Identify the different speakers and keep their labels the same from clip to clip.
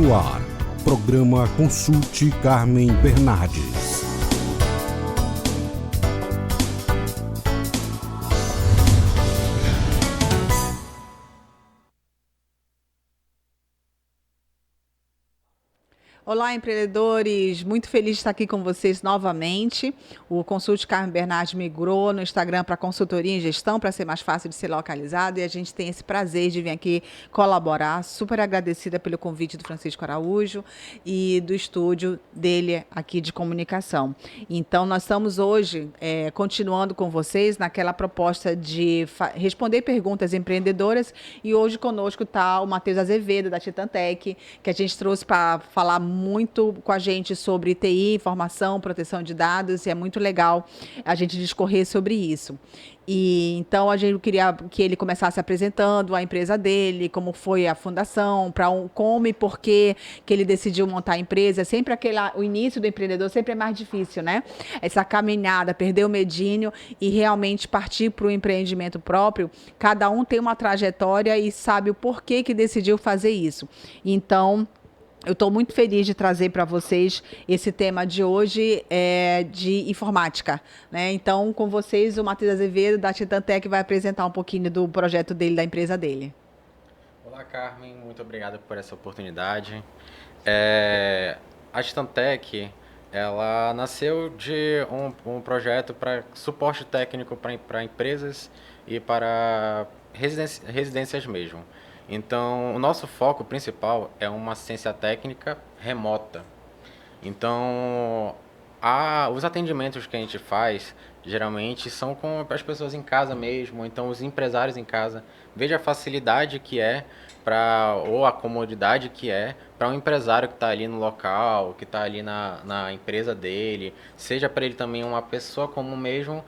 Speaker 1: no ar, programa Consulte Carmen Bernardes.
Speaker 2: Olá, empreendedores! Muito feliz de estar aqui com vocês novamente. O Consulte Carmen Bernardes migrou no Instagram para consultoria em gestão, para ser mais fácil de ser localizado, e a gente tem esse prazer de vir aqui colaborar. Super agradecida pelo convite do Francisco Araújo e do estúdio dele aqui de comunicação. Então, nós estamos hoje continuando com vocês naquela proposta de responder perguntas empreendedoras, e hoje conosco está o Matheus Azevedo, da Titantec, que a gente trouxe para falar muito com a gente sobre TI, informação, proteção de dados, e é muito legal a gente discorrer sobre isso. E então a gente queria que ele começasse apresentando a empresa dele, como foi a fundação, como e por que ele decidiu montar a empresa. Sempre o início do empreendedor sempre é mais difícil, né? Essa caminhada, perder o medinho e realmente partir para o empreendimento próprio. Cada um tem uma trajetória e sabe o porquê que decidiu fazer isso. Então, eu estou muito feliz de trazer para vocês esse tema de hoje de informática, né? Então, com vocês, o Matheus Azevedo, da Titantec, vai apresentar um pouquinho do projeto dele, da empresa dele.
Speaker 3: Olá, Carmen. Muito obrigado por essa oportunidade. A Titantec, ela nasceu de um projeto para suporte técnico para empresas e para residências mesmo. Então, o nosso foco principal é uma assistência técnica remota. Então, os atendimentos que a gente faz, geralmente, são com as pessoas em casa mesmo, então os empresários em casa. Veja a facilidade que é, ou a comodidade que é, para um empresário que está ali no local, que está ali na empresa dele, seja para ele também uma pessoa comum mesmo,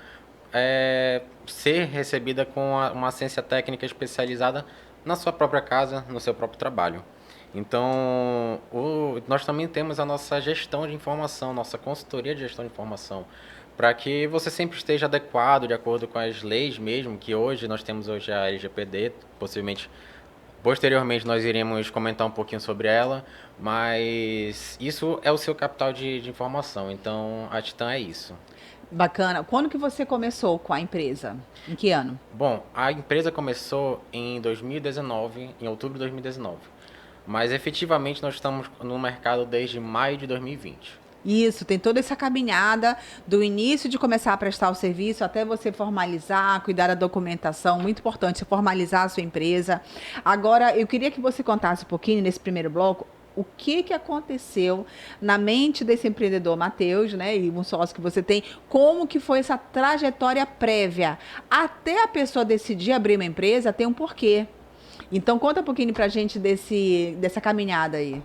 Speaker 3: ser recebida com uma assistência técnica especializada na sua própria casa, no seu próprio trabalho. Então, nós também temos a nossa gestão de informação, nossa consultoria de gestão de informação, para que você sempre esteja adequado, de acordo com as leis mesmo, que nós temos hoje a LGPD, posteriormente nós iremos comentar um pouquinho sobre ela, mas isso é o seu capital de informação, então a Titan é isso.
Speaker 2: Bacana. Quando que você começou com a empresa? Em que ano?
Speaker 3: Bom, a empresa começou em 2019, em outubro de 2019. Mas efetivamente nós estamos no mercado desde maio de 2020.
Speaker 2: Isso, tem toda essa caminhada do início de começar a prestar o serviço até você formalizar, cuidar da documentação, muito importante, você formalizar a sua empresa. Agora, eu queria que você contasse um pouquinho nesse primeiro bloco o que aconteceu na mente desse empreendedor Matheus, né, e um sócio que você tem, como que foi essa trajetória prévia até a pessoa decidir abrir uma empresa, tem um porquê. Então conta um pouquinho pra gente dessa caminhada aí.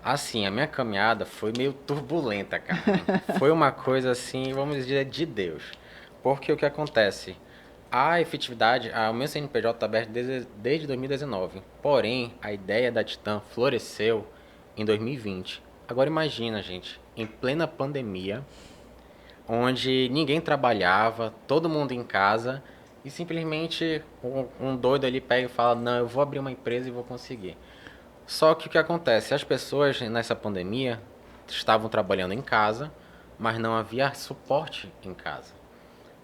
Speaker 3: Assim, a minha caminhada foi meio turbulenta, cara. Foi uma coisa assim, vamos dizer, de Deus. Porque o que acontece? A efetividade, o meu CNPJ está aberto desde 2019. Porém, a ideia da Titan floresceu em 2020. Agora imagina, gente, em plena pandemia, onde ninguém trabalhava, todo mundo em casa, e simplesmente um doido ali pega e fala, não, eu vou abrir uma empresa e vou conseguir. Só que o que acontece? As pessoas nessa pandemia estavam trabalhando em casa, mas não havia suporte em casa.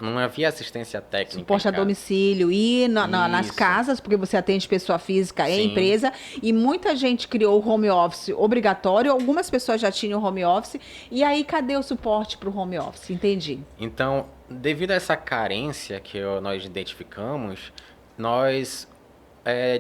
Speaker 3: Não havia assistência técnica.
Speaker 2: Suporte a domicílio e nas casas, porque você atende pessoa física e empresa. E muita gente criou o home office obrigatório, algumas pessoas já tinham home office. E aí, cadê o suporte para o home office? Entendi.
Speaker 3: Então, devido a essa carência que nós identificamos, nós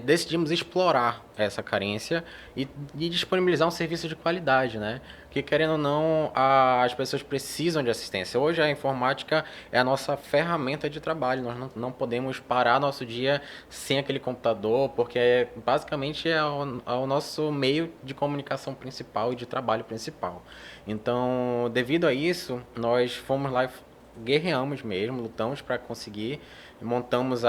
Speaker 3: decidimos explorar essa carência e disponibilizar um serviço de qualidade, né? Que, querendo ou não, as pessoas precisam de assistência. Hoje a informática é a nossa ferramenta de trabalho. Nós não podemos parar nosso dia sem aquele computador, porque basicamente é o nosso meio de comunicação principal e de trabalho principal. Então, devido a isso, nós fomos lá e guerreamos mesmo, lutamos para conseguir, montamos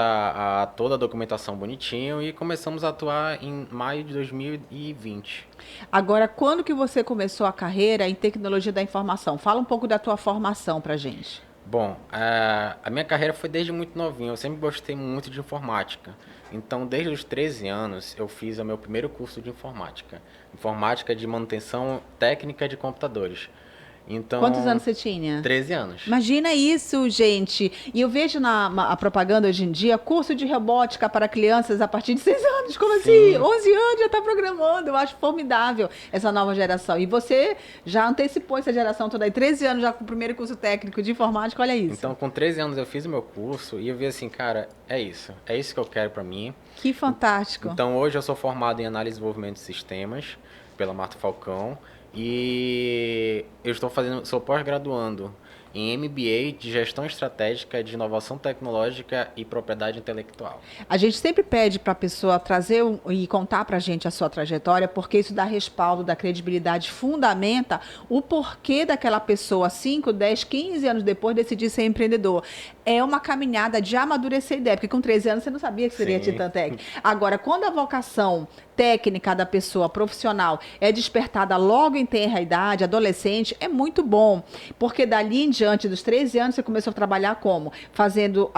Speaker 3: toda a documentação bonitinho e começamos a atuar em maio de 2020.
Speaker 2: Agora, quando que você começou a carreira em tecnologia da informação? Fala um pouco da tua formação pra gente.
Speaker 3: Bom, a minha carreira foi desde muito novinho, eu sempre gostei muito de informática. Então, desde os 13 anos, eu fiz o meu primeiro curso de informática. Informática de manutenção técnica de computadores.
Speaker 2: Quantos
Speaker 3: Então,
Speaker 2: anos você tinha?
Speaker 3: 13 anos.
Speaker 2: Imagina isso, gente. E eu vejo a propaganda hoje em dia, curso de robótica para crianças a partir de 6 anos. Como assim?
Speaker 3: Sim.
Speaker 2: 11 anos já está programando. Eu acho formidável essa nova geração. E você já antecipou essa geração toda aí. 13 anos já com o primeiro curso técnico de informática. Olha isso.
Speaker 3: Então, com 13 anos eu fiz o meu curso e eu vi assim, cara, é isso. É isso que eu quero pra mim.
Speaker 2: Que fantástico.
Speaker 3: Então, hoje eu sou formado em análise e desenvolvimento de sistemas pela Marta Falcão e eu sou pós-graduando em MBA de gestão estratégica de inovação tecnológica e propriedade intelectual.
Speaker 2: A gente sempre pede para a pessoa trazer e contar para a gente a sua trajetória, porque isso dá respaldo, dá credibilidade, fundamenta o porquê daquela pessoa 5, 10, 15 anos depois decidir ser empreendedor. É uma caminhada de amadurecer a ideia, porque com 13 anos você não sabia que seria
Speaker 3: Sim.
Speaker 2: Titantec. Agora, quando a vocação técnica da pessoa profissional é despertada logo em tenra idade, adolescente, é muito bom, porque dali em diante dos 13 anos você começou a trabalhar como? Fazendo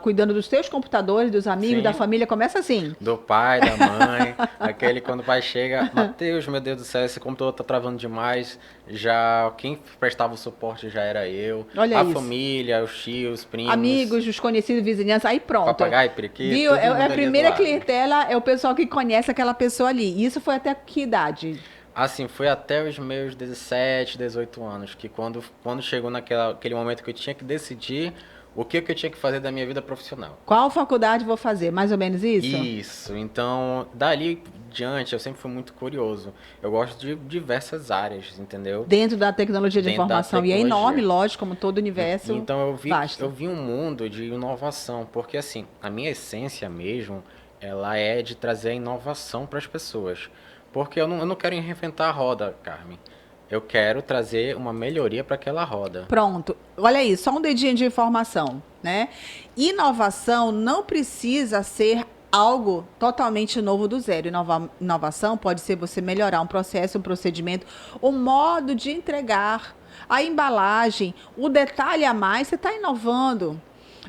Speaker 2: cuidando dos teus computadores, dos amigos,
Speaker 3: Sim.
Speaker 2: da família, começa assim.
Speaker 3: Do pai, da mãe, aquele quando o pai chega, Matheus, meu Deus do céu, esse computador tá travando demais, já quem prestava o suporte já era eu,
Speaker 2: Olha
Speaker 3: a
Speaker 2: isso.
Speaker 3: família, os tios, os primos,
Speaker 2: Amigos, os conhecidos, vizinhança, aí pronto.
Speaker 3: papagaio, periquito,
Speaker 2: Viu?
Speaker 3: todo
Speaker 2: É
Speaker 3: mundo
Speaker 2: a
Speaker 3: ali do
Speaker 2: primeira
Speaker 3: lado.
Speaker 2: clientela, é o pessoal que conhece aquela pessoa ali. Isso foi até que idade?
Speaker 3: Assim, foi até os meus 17, 18 anos, que quando chegou aquele momento que eu tinha que decidir o que eu tinha que fazer da minha vida profissional.
Speaker 2: Qual faculdade vou fazer? Mais ou menos isso?
Speaker 3: Isso, então, dali diante, eu sempre fui muito curioso. Eu gosto de diversas áreas, entendeu?
Speaker 2: Dentro da tecnologia de
Speaker 3: Dentro da
Speaker 2: informação. E é
Speaker 3: tecnologia.
Speaker 2: enorme, lógico, como todo universo.
Speaker 3: Então
Speaker 2: vasto.
Speaker 3: eu vi um mundo de inovação, porque assim, a minha essência mesmo, ela é de trazer a inovação para as pessoas. Porque eu não quero reinventar a roda, Carmen. Eu quero trazer uma melhoria para aquela roda.
Speaker 2: Pronto. Olha aí, só um dedinho de informação, né? Inovação não precisa ser algo totalmente novo do zero. Inovação pode ser você melhorar um processo, um procedimento, o modo de entregar, a embalagem, o detalhe a mais, você está inovando.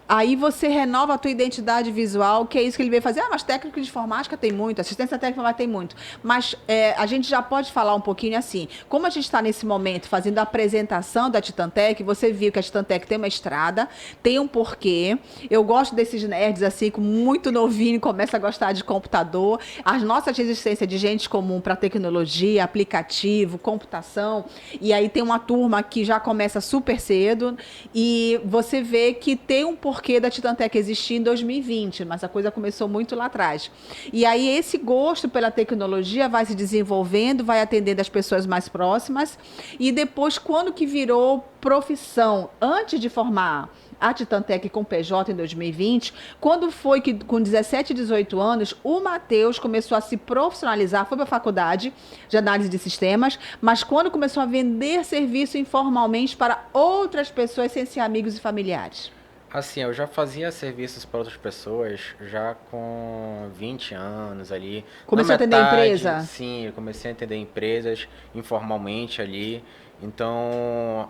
Speaker 2: Aí você renova a tua identidade visual, que é isso que ele veio fazer. Mas técnico de informática tem muito, assistência técnica de informática tem muito. Mas a gente já pode falar um pouquinho assim. Como a gente está nesse momento fazendo a apresentação da Titantec, você viu que a Titantec tem uma estrada, tem um porquê. Eu gosto desses nerds assim, com muito novinho, começa a gostar de computador. As nossas resistências de gente comum para tecnologia, aplicativo, computação. E aí tem uma turma que já começa super cedo. E você vê que tem um porquê da Titantec existir em 2020, mas a coisa começou muito lá atrás. E aí esse gosto pela tecnologia vai se desenvolvendo, vai atendendo as pessoas mais próximas, e depois, quando que virou profissão, antes de formar a Titantec com PJ em 2020, quando foi que, com 17, 18 anos, o Matheus começou a se profissionalizar, foi para a faculdade de análise de sistemas, mas quando começou a vender serviço informalmente para outras pessoas sem ser amigos e familiares?
Speaker 3: Assim, eu já fazia serviços para outras pessoas já com 20 anos ali.
Speaker 2: Começou a atender empresa?
Speaker 3: Sim, eu comecei a atender empresas informalmente ali. Então,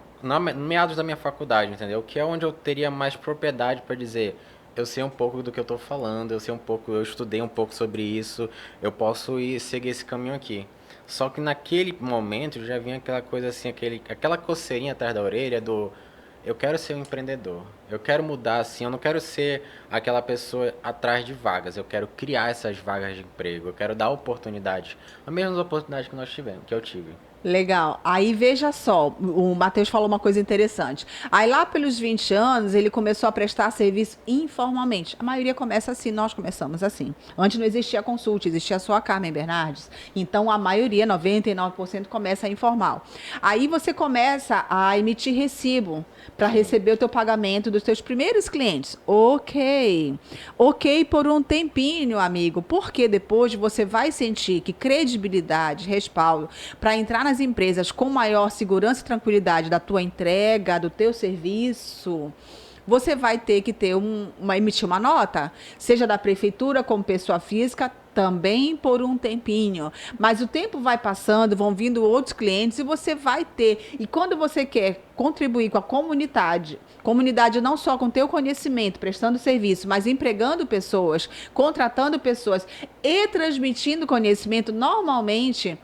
Speaker 3: meados da minha faculdade, entendeu? Que é onde eu teria mais propriedade para dizer, eu sei um pouco do que eu estou falando, eu estudei um pouco sobre isso, eu posso seguir esse caminho aqui. Só que naquele momento já vinha aquela coisa assim, aquela coceirinha atrás da orelha do eu quero ser um empreendedor, eu quero mudar assim, eu não quero ser aquela pessoa atrás de vagas, eu quero criar essas vagas de emprego, eu quero dar oportunidades, as mesmas oportunidades que eu tive.
Speaker 2: Legal. Aí veja só, o Matheus falou uma coisa interessante. Aí lá pelos 20 anos, ele começou a prestar serviço informalmente. A maioria começa assim, nós começamos assim. Antes não existia consulta, existia só a Carmen Bernardes. Então a maioria, 99%, começa informal. Aí você começa a emitir recibo para receber o teu pagamento dos teus primeiros clientes. Ok. Ok por um tempinho, amigo, porque depois você vai sentir que credibilidade, respaldo, para entrar nas empresas com maior segurança e tranquilidade da tua entrega, do teu serviço, você vai ter que ter emitir uma nota, seja da prefeitura como pessoa física, também por um tempinho. Mas o tempo vai passando, vão vindo outros clientes e você vai ter. E quando você quer contribuir com a comunidade não só com o teu conhecimento, prestando serviço, mas empregando pessoas, contratando pessoas e transmitindo conhecimento, normalmente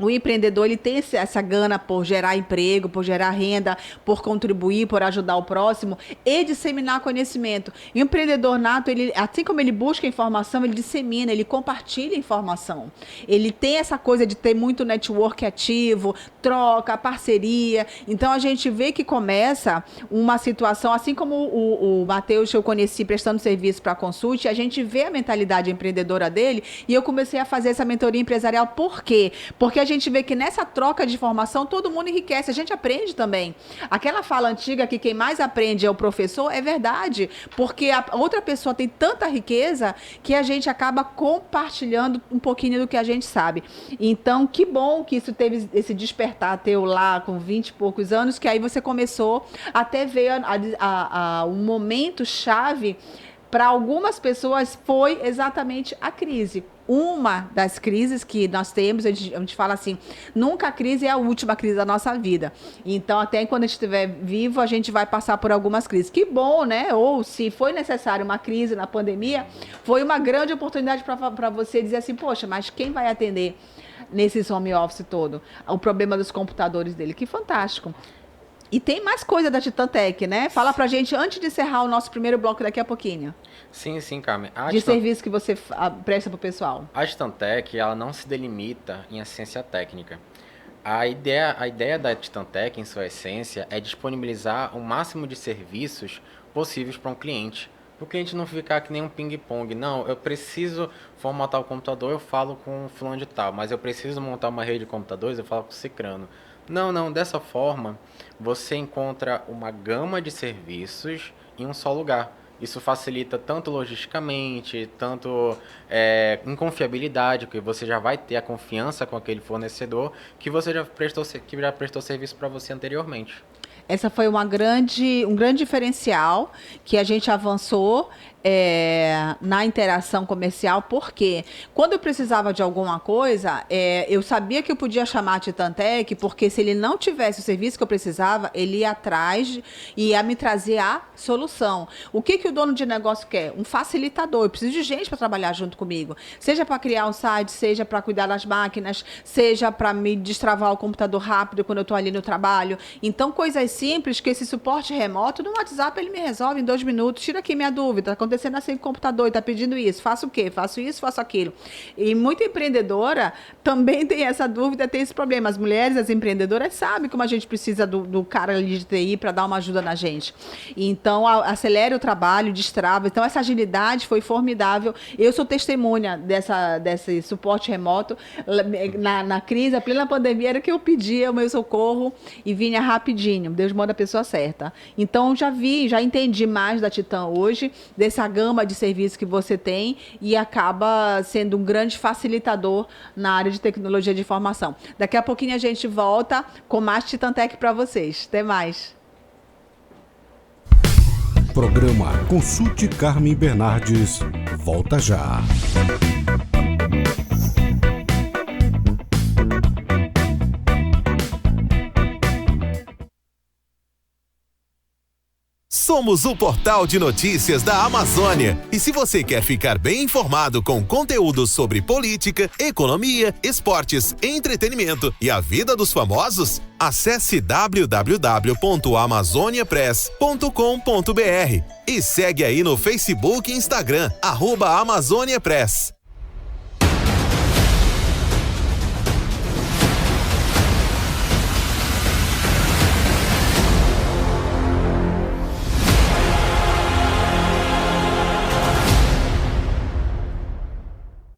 Speaker 2: o empreendedor, ele tem essa gana por gerar emprego, por gerar renda, por contribuir, por ajudar o próximo e disseminar conhecimento. E o empreendedor nato, ele, assim como ele busca informação, ele dissemina, ele compartilha informação. Ele tem essa coisa de ter muito network ativo, troca, parceria. Então, a gente vê que começa uma situação, assim como o Matheus, eu conheci prestando serviço para a Consult, a gente vê a mentalidade empreendedora dele e eu comecei a fazer essa mentoria empresarial. Por quê? Porque a gente vê que nessa troca de informação todo mundo enriquece, a gente aprende também. Aquela fala antiga que quem mais aprende é o professor, é verdade, porque a outra pessoa tem tanta riqueza que a gente acaba compartilhando um pouquinho do que a gente sabe. Então, que bom que isso teve esse despertar teu lá com 20 e poucos anos, que aí você começou até ver o momento chave para algumas pessoas foi exatamente a crise. Uma das crises que nós temos, a gente fala assim, nunca a crise é a última crise da nossa vida. Então, até quando a gente estiver vivo, a gente vai passar por algumas crises. Que bom, né? Ou se foi necessário uma crise na pandemia, foi uma grande oportunidade para você dizer assim, poxa, mas quem vai atender nesse home office todo? O problema dos computadores dele, que fantástico. E tem mais coisa da Titantec, né? Fala pra gente antes de encerrar o nosso primeiro bloco daqui a pouquinho.
Speaker 3: Sim, sim, Carmen.
Speaker 2: Serviço que você presta pro pessoal.
Speaker 3: A Titantec, ela não se delimita em assistência técnica. A ideia da Titantec, em sua essência, é disponibilizar o máximo de serviços possíveis para um cliente. Para o cliente não ficar que nem um ping-pong. Não, eu preciso formatar o computador, eu falo com fulano de tal. Mas eu preciso montar uma rede de computadores, eu falo com o cicrano. Não, dessa forma, você encontra uma gama de serviços em um só lugar. Isso facilita tanto logisticamente, tanto em confiabilidade, porque você já vai ter a confiança com aquele fornecedor que você já prestou serviço para você anteriormente.
Speaker 2: Essa foi um grande diferencial que a gente avançou na interação comercial, porque quando eu precisava de alguma coisa, eu sabia que eu podia chamar a Titantec, porque se ele não tivesse o serviço que eu precisava, ele ia atrás e ia me trazer a solução. O que o dono de negócio quer? Um facilitador. Eu preciso de gente para trabalhar junto comigo. Seja para criar um site, seja para cuidar das máquinas, seja para me destravar o computador rápido quando eu estou ali no trabalho. Então, coisas simples que esse suporte remoto, no WhatsApp ele me resolve em 2 minutos. Tira aqui minha dúvida. Acontecendo assim com o computador, está pedindo isso, faço o quê? Faço isso, faço aquilo. E muita empreendedora também tem essa dúvida, tem esse problema. As mulheres, as empreendedoras sabem como a gente precisa do cara ali de TI para dar uma ajuda na gente. Então, acelera o trabalho, destrava. Então, essa agilidade foi formidável. Eu sou testemunha desse suporte remoto. Na crise, a plena pandemia, era que eu pedia o meu socorro e vinha rapidinho. Deus manda a pessoa certa. Então, já entendi mais da Titã hoje, dessa gama de serviços que você tem e acaba sendo um grande facilitador na área de tecnologia de informação. Daqui a pouquinho a gente volta com mais Titantec para vocês. Até mais.
Speaker 1: Programa Consulte Carmen Bernardes. Volta já.
Speaker 4: Somos o portal de notícias da Amazônia. E se você quer ficar bem informado com conteúdos sobre política, economia, esportes, entretenimento e a vida dos famosos, acesse www.amazoniapress.com.br e segue aí no Facebook e Instagram, @AmazôniaPress.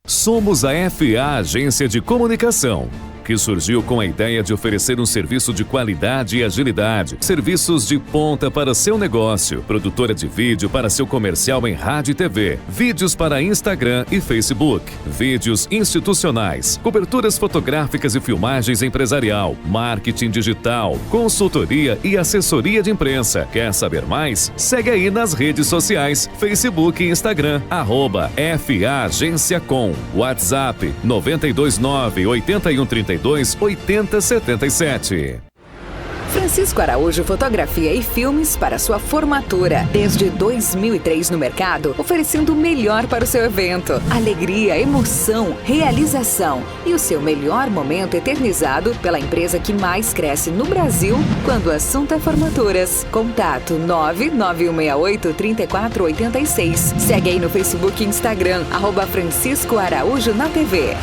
Speaker 5: Somos a FA Agência de Comunicação. que surgiu com a ideia de oferecer um serviço de qualidade e agilidade, serviços de ponta para seu negócio, produtora de vídeo para seu comercial em rádio e TV, vídeos para Instagram e Facebook, vídeos institucionais, coberturas fotográficas e filmagens empresarial, marketing digital, consultoria e assessoria de imprensa. Quer saber mais? Segue aí nas redes sociais, Facebook e Instagram, @FA Agência Com, WhatsApp 929-8132-8077.
Speaker 6: Francisco Araújo Fotografia e Filmes para sua formatura. Desde 2003 no mercado, oferecendo o melhor para o seu evento. Alegria, emoção, realização e o seu melhor momento eternizado pela empresa que mais cresce no Brasil quando o assunto é formaturas. Contato 99168-3486. Segue aí no Facebook e Instagram, @Francisco Araújo na TV.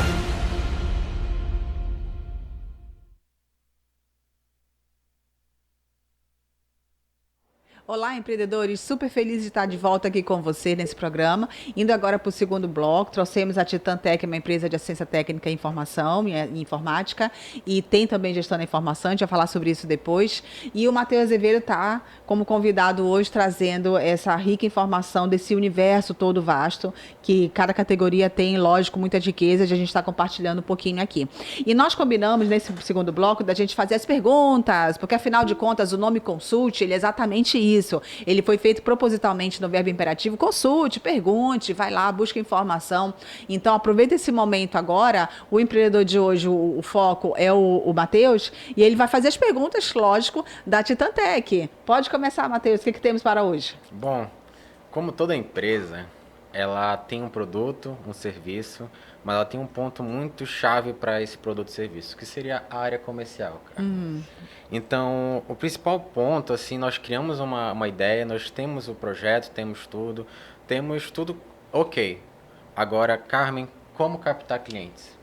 Speaker 2: Olá, empreendedores, super feliz de estar de volta aqui com você nesse programa. Indo agora para o segundo bloco, trouxemos a Titantec, uma empresa de assistência técnica em informação e informática, e tem também gestão da informação, a gente vai falar sobre isso depois. E o Matheus Azevedo está como convidado hoje, trazendo essa rica informação desse universo todo vasto, que cada categoria tem, lógico, muita riqueza, e a gente está compartilhando um pouquinho aqui. E nós combinamos, nesse segundo bloco, da gente fazer as perguntas, porque afinal de contas, o nome Consult, ele é exatamente isso. Ele foi feito propositalmente no verbo imperativo. Consulte, pergunte, vai lá, busca informação. Então, aproveita esse momento agora. O empreendedor de hoje, o foco é o Matheus, e ele vai fazer as perguntas, lógico, da Titantec. Pode começar, Matheus. O que temos para hoje?
Speaker 3: Bom, como toda empresa, ela tem um produto, um serviço, mas ela tem um ponto muito chave para esse produto e serviço, que seria a área comercial, cara. Então, o principal ponto, assim, nós criamos uma ideia, nós temos o projeto, temos tudo ok. Agora, Carmen, como captar clientes?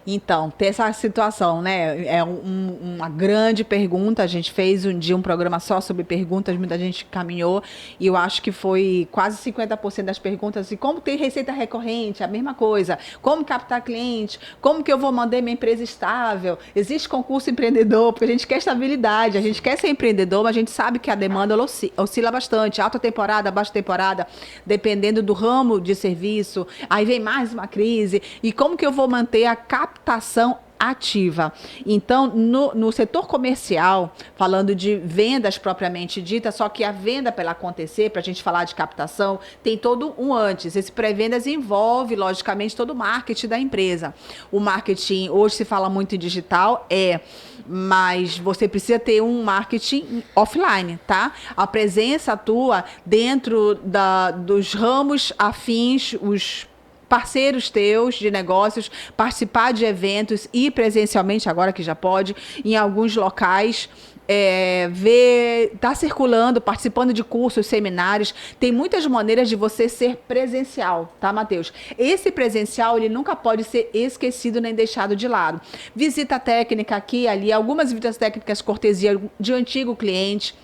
Speaker 2: Então, tem essa situação, né? É uma grande pergunta. A gente fez um dia um programa só sobre perguntas, muita gente caminhou, e eu acho que foi quase 50% das perguntas. E como ter receita recorrente? A mesma coisa. Como captar cliente? Como que eu vou manter minha empresa estável? Existe concurso empreendedor, porque a gente quer estabilidade, a gente quer ser empreendedor, mas a gente sabe que a demanda oscila bastante. Alta temporada, baixa temporada, dependendo do ramo de serviço. Aí vem mais uma crise. E como que eu vou manter a captação ativa? Então, no setor comercial, falando de vendas propriamente dita, só que a venda para ela acontecer, para a gente falar de captação, tem todo um antes. Esse pré-vendas envolve, logicamente, todo o marketing da empresa. O marketing, hoje se fala muito em digital, mas você precisa ter um marketing offline, tá? A presença tua dentro dos ramos afins, os parceiros teus de negócios, participar de eventos e presencialmente, agora que já pode, em alguns locais, tá circulando, participando de cursos, seminários. Tem muitas maneiras de você ser presencial, tá, Matheus? Esse presencial, ele nunca pode ser esquecido nem deixado de lado. Visita técnica aqui e ali, algumas visitas técnicas cortesia de antigo cliente.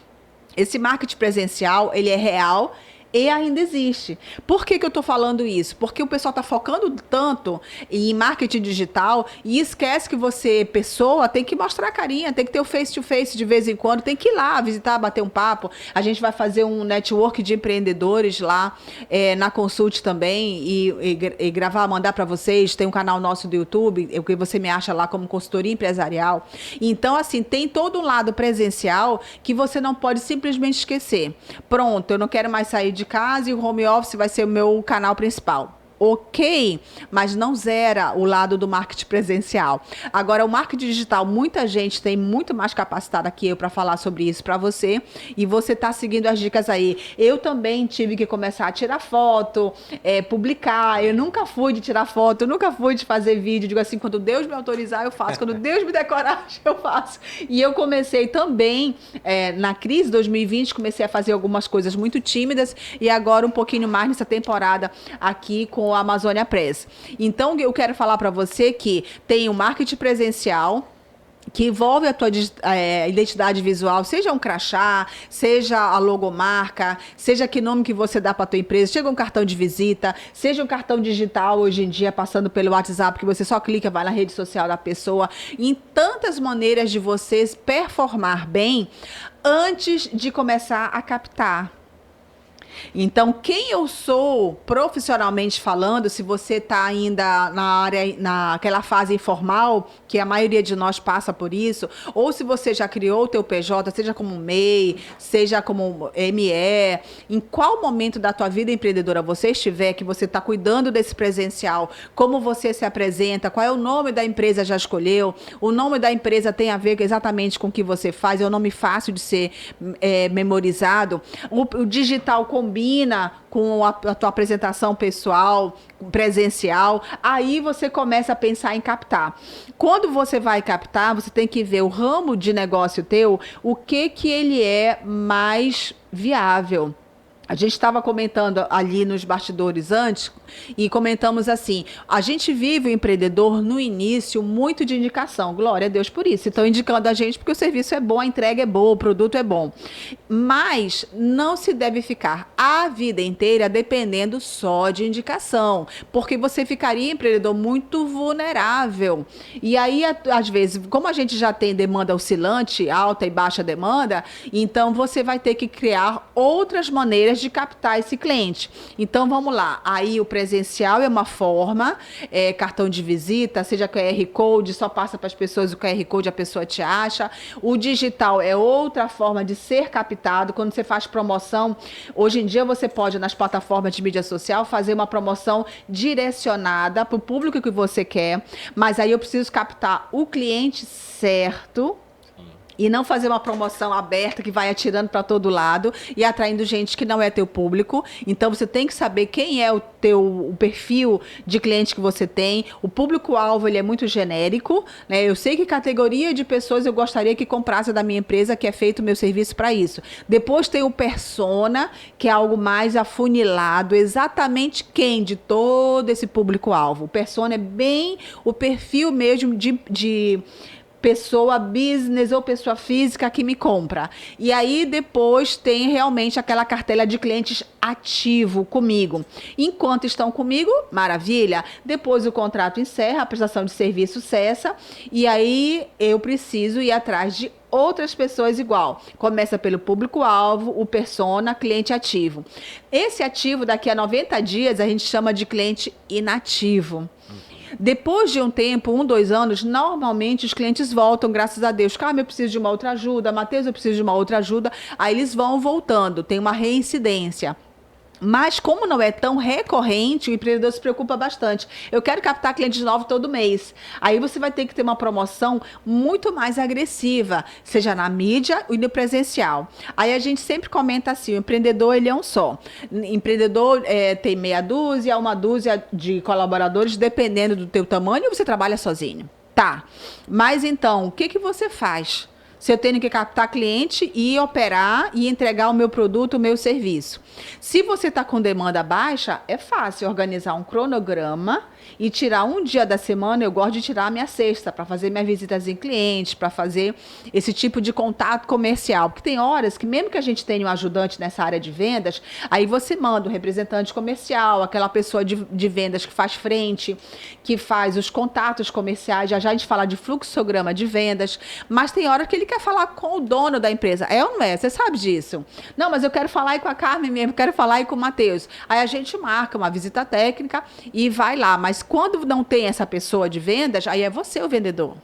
Speaker 2: Esse marketing presencial, ele é real e ainda existe. Por que eu estou falando isso? Porque o pessoal está focando tanto em marketing digital e esquece que você, pessoa, tem que mostrar a carinha, tem que ter o face-to-face de vez em quando, tem que ir lá visitar, bater um papo. A gente vai fazer um network de empreendedores lá na Consult também e gravar, mandar para vocês. Tem um canal nosso do YouTube, que você me acha lá como consultoria empresarial. Então, assim, tem todo um lado presencial que você não pode simplesmente esquecer. Pronto, eu não quero mais sair de casa e o home office vai ser o meu canal principal. Ok, mas não zera o lado do marketing presencial. Agora, o marketing digital, muita gente tem muito mais capacitada que eu para falar sobre isso para você, e você está seguindo as dicas aí. Eu também tive que começar a tirar foto, publicar. Eu nunca fui de tirar foto, eu nunca fui de fazer vídeo. Digo assim, quando Deus me autorizar, eu faço. Quando Deus me der coragem, eu faço. E eu comecei também, na crise 2020, comecei a fazer algumas coisas muito tímidas, e agora um pouquinho mais nessa temporada aqui com a Amazônia Press. Então, eu quero falar para você que tem o marketing presencial, que envolve a tua identidade visual, seja um crachá, seja a logomarca, seja que nome que você dá para a tua empresa, seja um cartão de visita, seja um cartão digital hoje em dia, passando pelo WhatsApp, que você só clica, vai na rede social da pessoa, em tantas maneiras de vocês performar bem antes de começar a captar. Então, quem eu sou profissionalmente falando, se você está ainda naquela fase informal, que a maioria de nós passa por isso, ou se você já criou o teu PJ, seja como MEI, seja como ME, em qual momento da tua vida empreendedora você estiver, que você está cuidando desse presencial, como você se apresenta, qual é o nome da empresa, já escolheu, o nome da empresa tem a ver exatamente com o que você faz, é um nome fácil de ser memorizado, o digital combina com a tua apresentação pessoal, presencial, aí você começa a pensar em captar. Quando você vai captar, você tem que ver o ramo de negócio teu, o que ele é mais viável. A gente estava comentando ali nos bastidores antes e comentamos assim, a gente vive o empreendedor no início muito de indicação, glória a Deus por isso, estão indicando a gente porque o serviço é bom, a entrega é boa, o produto é bom, mas não se deve ficar a vida inteira dependendo só de indicação, porque você ficaria empreendedor muito vulnerável, e aí às vezes, como a gente já tem demanda oscilante, alta e baixa demanda, então você vai ter que criar outras maneiras de captar esse cliente. Então vamos lá, aí o presencial é uma forma, cartão de visita, seja QR Code, só passa para as pessoas o QR Code, a pessoa te acha. O digital é outra forma de ser captado. Quando você faz promoção, hoje em dia você pode nas plataformas de mídia social fazer uma promoção direcionada para o público que você quer, mas aí eu preciso captar o cliente certo, e não fazer uma promoção aberta que vai atirando para todo lado e atraindo gente que não é teu público. Então, você tem que saber quem é o perfil de cliente que você tem. O público-alvo, ele é muito genérico, né? Eu sei que categoria de pessoas eu gostaria que comprasse da minha empresa, que é feito o meu serviço para isso. Depois tem o persona, que é algo mais afunilado, exatamente quem de todo esse público-alvo. O persona é bem o perfil mesmo de pessoa business ou pessoa física que me compra. E aí depois tem realmente aquela cartela de clientes ativo comigo. Enquanto estão comigo, maravilha. Depois o contrato encerra, a prestação de serviço cessa e aí eu preciso ir atrás de outras pessoas igual. Começa pelo público-alvo, o persona, cliente ativo. Esse ativo, daqui a 90 dias, a gente chama de cliente inativo. Depois de um tempo, 1, 2 anos, normalmente os clientes voltam, graças a Deus. Carmen, eu preciso de uma outra ajuda. Matheus, eu preciso de uma outra ajuda. Aí eles vão voltando, tem uma reincidência. Mas como não é tão recorrente, o empreendedor se preocupa bastante. Eu quero captar clientes novos todo mês. Aí você vai ter que ter uma promoção muito mais agressiva, seja na mídia e no presencial. Aí a gente sempre comenta assim, o empreendedor ele é um só. Empreendedor tem meia dúzia, uma dúzia de colaboradores, dependendo do teu tamanho, ou você trabalha sozinho. Tá, mas então, o que você faz? Se eu tenho que captar cliente e operar e entregar o meu produto, o meu serviço. Se você está com demanda baixa, é fácil organizar um cronograma e tirar um dia da semana. Eu gosto de tirar a minha sexta para fazer minhas visitas em clientes, para fazer esse tipo de contato comercial. Porque tem horas que mesmo que a gente tenha um ajudante nessa área de vendas, aí você manda um representante comercial, aquela pessoa de vendas que faz frente, que faz os contatos comerciais. Já a gente fala de fluxograma de vendas, mas tem hora que ele quer falar com o dono da empresa. É ou não é? Você sabe disso? Não, mas eu quero falar aí com a Carmen mesmo, quero falar aí com o Matheus. Aí a gente marca uma visita técnica e vai lá. Mas quando não tem essa pessoa de vendas, aí é você o vendedor.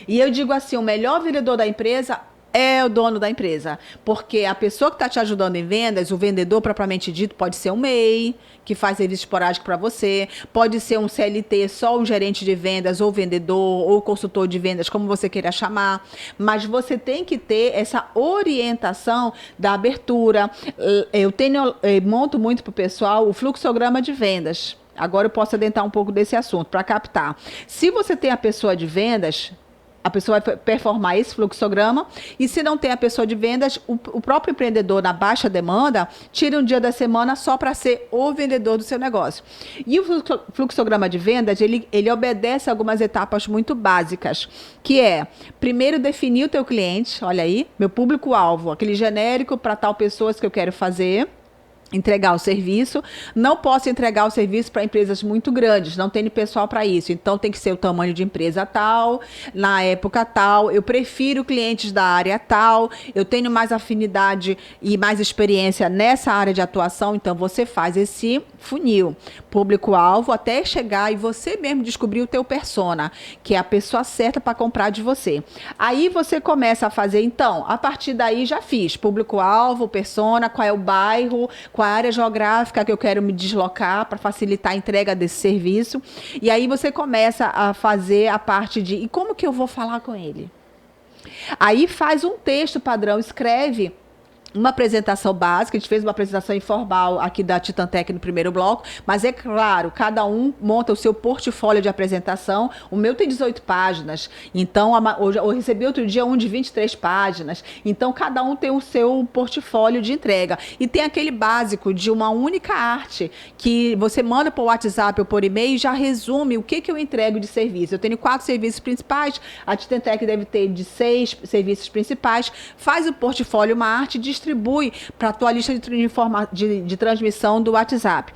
Speaker 2: E eu digo assim, o melhor vendedor da empresa é o dono da empresa, porque a pessoa que está te ajudando em vendas, o vendedor propriamente dito, pode ser um MEI, que faz serviço esporádico para você, pode ser um CLT, só um gerente de vendas, ou vendedor, ou consultor de vendas, como você queira chamar, mas você tem que ter essa orientação da abertura. Eu monto muito para o pessoal o fluxograma de vendas. Agora eu posso adentrar um pouco desse assunto para captar. Se você tem a pessoa de vendas, a pessoa vai performar esse fluxograma, e se não tem a pessoa de vendas, o próprio empreendedor, na baixa demanda, tira um dia da semana só para ser o vendedor do seu negócio. E o fluxograma de vendas, ele obedece a algumas etapas muito básicas, que é, primeiro, definir o teu cliente, olha aí, meu público-alvo, aquele genérico para tal pessoas que eu quero fazer, entregar o serviço. Não posso entregar o serviço para empresas muito grandes, não tenho pessoal para isso, então tem que ser o tamanho de empresa tal, na época tal, eu prefiro clientes da área tal, eu tenho mais afinidade e mais experiência nessa área de atuação, então você faz esse funil, público-alvo, até chegar e você mesmo descobrir o teu persona, que é a pessoa certa para comprar de você. Aí você começa a fazer, então, a partir daí já fiz público-alvo, persona, qual é o bairro, qual a área geográfica que eu quero me deslocar para facilitar a entrega desse serviço. E aí você começa a fazer a parte de, e como que eu vou falar com ele? Aí faz um texto padrão, escreve uma apresentação básica, a gente fez uma apresentação informal aqui da Titantec no primeiro bloco, mas é claro, cada um monta o seu portfólio de apresentação. O meu tem 18 páginas, então eu recebi outro dia um de 23 páginas, então cada um tem o seu portfólio de entrega. E tem aquele básico de uma única arte, que você manda por WhatsApp ou por e-mail e já resume o que eu entrego de serviço. Eu tenho 4 serviços principais, a Titantec deve ter de 6 serviços principais, faz o portfólio, uma arte, distribui para a tua lista de transmissão do WhatsApp.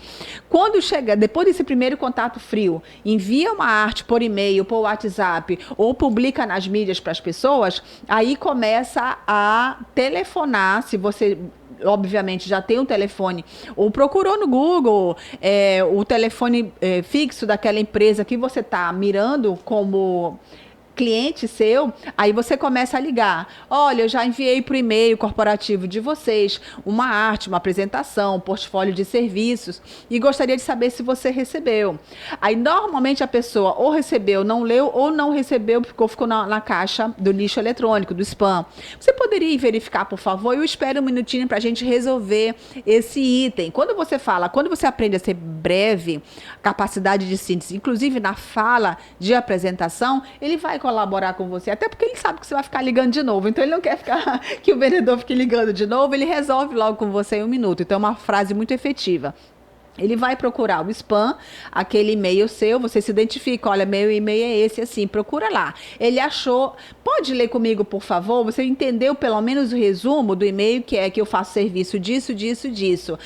Speaker 2: Quando chega, depois desse primeiro contato frio, envia uma arte por e-mail, por WhatsApp, ou publica nas mídias para as pessoas, aí começa a telefonar, se você obviamente já tem um telefone, ou procurou no Google o telefone fixo daquela empresa que você está mirando como cliente seu, aí você começa a ligar. Olha, eu já enviei para o e-mail corporativo de vocês uma arte, uma apresentação, um portfólio de serviços, e gostaria de saber se você recebeu. Aí, normalmente, a pessoa ou recebeu, não leu, ou não recebeu, ficou na caixa do lixo eletrônico, do spam. Você poderia verificar, por favor? Eu espero um minutinho para a gente resolver esse item. Quando você aprende a ser breve, capacidade de síntese, inclusive na fala de apresentação, ele vai colaborar com você, até porque ele sabe que você vai ficar ligando de novo, então ele não quer ficar que o vendedor fique ligando de novo, ele resolve logo com você em um minuto. Então é uma frase muito efetiva. Ele vai procurar o spam, aquele e-mail seu, você se identifica, olha, meu e-mail é esse, assim, procura lá. Ele achou, pode ler comigo, por favor? Você entendeu pelo menos o resumo do e-mail, que é que eu faço serviço disso, disso, disso.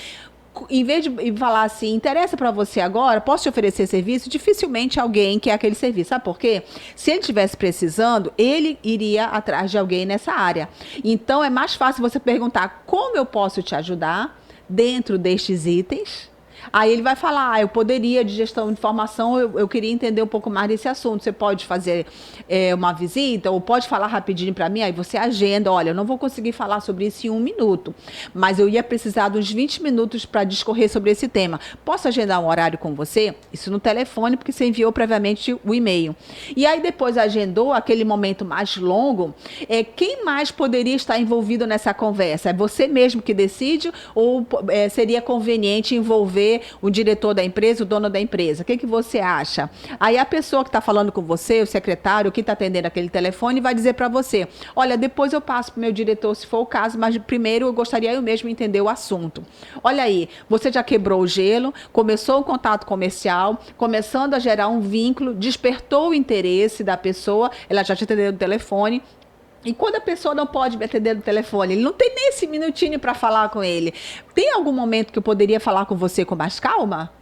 Speaker 2: Em vez de falar assim, interessa para você agora, posso te oferecer serviço? Dificilmente alguém quer aquele serviço. Sabe por quê? Se ele estivesse precisando, ele iria atrás de alguém nessa área. Então, é mais fácil você perguntar como eu posso te ajudar dentro destes itens. Aí ele vai falar, eu poderia, de gestão de informação, eu queria entender um pouco mais desse assunto. Você pode fazer uma visita, ou pode falar rapidinho para mim, aí você agenda, olha, eu não vou conseguir falar sobre isso em 1 minuto, mas eu ia precisar de uns 20 minutos para discorrer sobre esse tema. Posso agendar um horário com você? Isso no telefone, porque você enviou previamente o e-mail. E aí depois agendou aquele momento mais longo, quem mais poderia estar envolvido nessa conversa? É você mesmo que decide, ou seria conveniente envolver o diretor da empresa, o dono da empresa? O que você acha? Aí a pessoa que está falando com você, o secretário, que está atendendo aquele telefone, vai dizer para você, olha, depois eu passo para o meu diretor, se for o caso, mas primeiro eu gostaria eu mesmo entender o assunto. Olha aí, você já quebrou o gelo, começou um contato comercial, começando a gerar um vínculo, despertou o interesse da pessoa, ela já te atendeu no telefone. E quando a pessoa não pode me atender no telefone, ele não tem nem esse minutinho para falar com ele, tem algum momento que eu poderia falar com você com mais calma?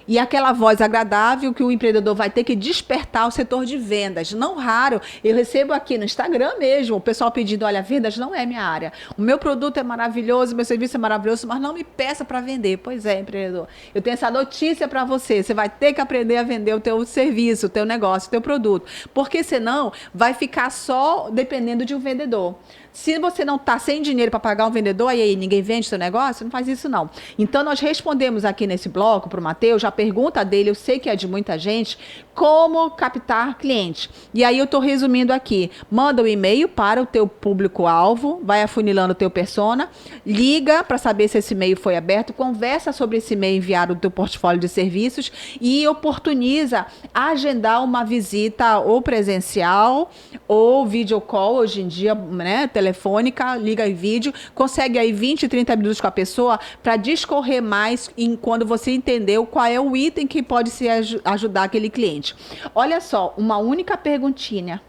Speaker 2: E aquela voz agradável que o empreendedor vai ter que despertar o setor de vendas. Não raro, eu recebo aqui no Instagram mesmo, o pessoal pedindo, olha, vendas não é minha área. O meu produto é maravilhoso, meu serviço é maravilhoso, mas não me peça para vender. Pois é, empreendedor, eu tenho essa notícia para você. Você vai ter que aprender a vender o teu serviço, o teu negócio, o teu produto. Porque senão vai ficar só dependendo de um vendedor. Se você não está sem dinheiro para pagar um vendedor, aí ninguém vende seu negócio, não faz isso não. Então, nós respondemos aqui nesse bloco para o Matheus, a pergunta dele, eu sei que é de muita gente, como captar cliente. E aí eu estou resumindo aqui. Manda um e-mail para o teu público-alvo, vai afunilando o teu persona, liga para saber se esse e-mail foi aberto, conversa sobre esse e-mail enviado do teu portfólio de serviços e oportuniza agendar uma visita ou presencial ou video call, hoje em dia, né, telefônica, liga em vídeo, consegue aí 20, 30 minutos com a pessoa para discorrer mais quando você entendeu qual é o item que pode se ajudar aquele cliente. Olha só, uma única perguntinha.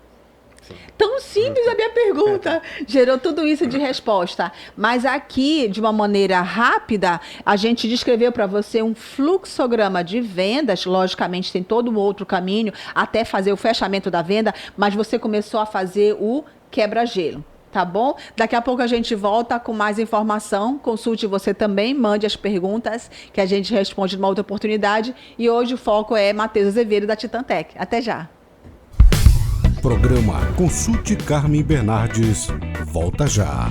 Speaker 2: Sim. Tão simples a minha pergunta. Gerou tudo isso de resposta. Mas aqui, de uma maneira rápida, a gente descreveu para você um fluxograma de vendas. Logicamente, tem todo um outro caminho até fazer o fechamento da venda, mas você começou a fazer o quebra-gelo. Tá bom? Daqui a pouco a gente volta com mais informação. Consulte você também, mande as perguntas que a gente responde numa outra oportunidade. E hoje o foco é Matheus Azevedo da Titantec. Até já.
Speaker 1: Programa Consulte Carmen Bernardes. Volta já.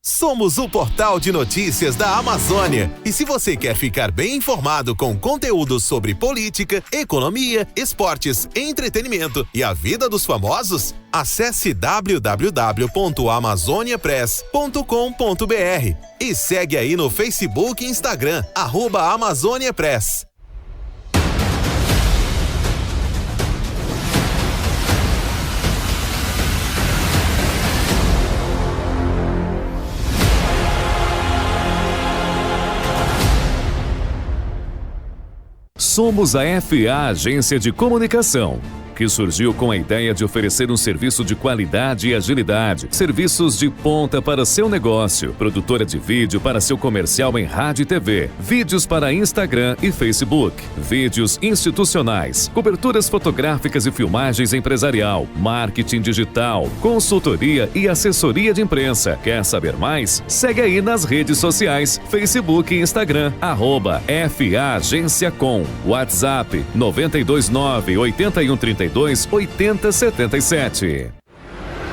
Speaker 4: Somos o portal de notícias da Amazônia. E se você quer ficar bem informado com conteúdos sobre política, economia, esportes, entretenimento e a vida dos famosos, acesse www.amazoniapress.com.br e segue aí no Facebook e Instagram, @AmazôniaPress.
Speaker 5: Somos a FA Agência de Comunicação, que surgiu com a ideia de oferecer um serviço de qualidade e agilidade, serviços de ponta para seu negócio, produtora de vídeo para seu comercial em rádio e TV, vídeos para Instagram e Facebook, vídeos institucionais, coberturas fotográficas e filmagens empresarial, marketing digital, consultoria e assessoria de imprensa. Quer saber mais? Segue aí nas redes sociais, Facebook e Instagram, @FA Agência Com, WhatsApp 929-8132-8077.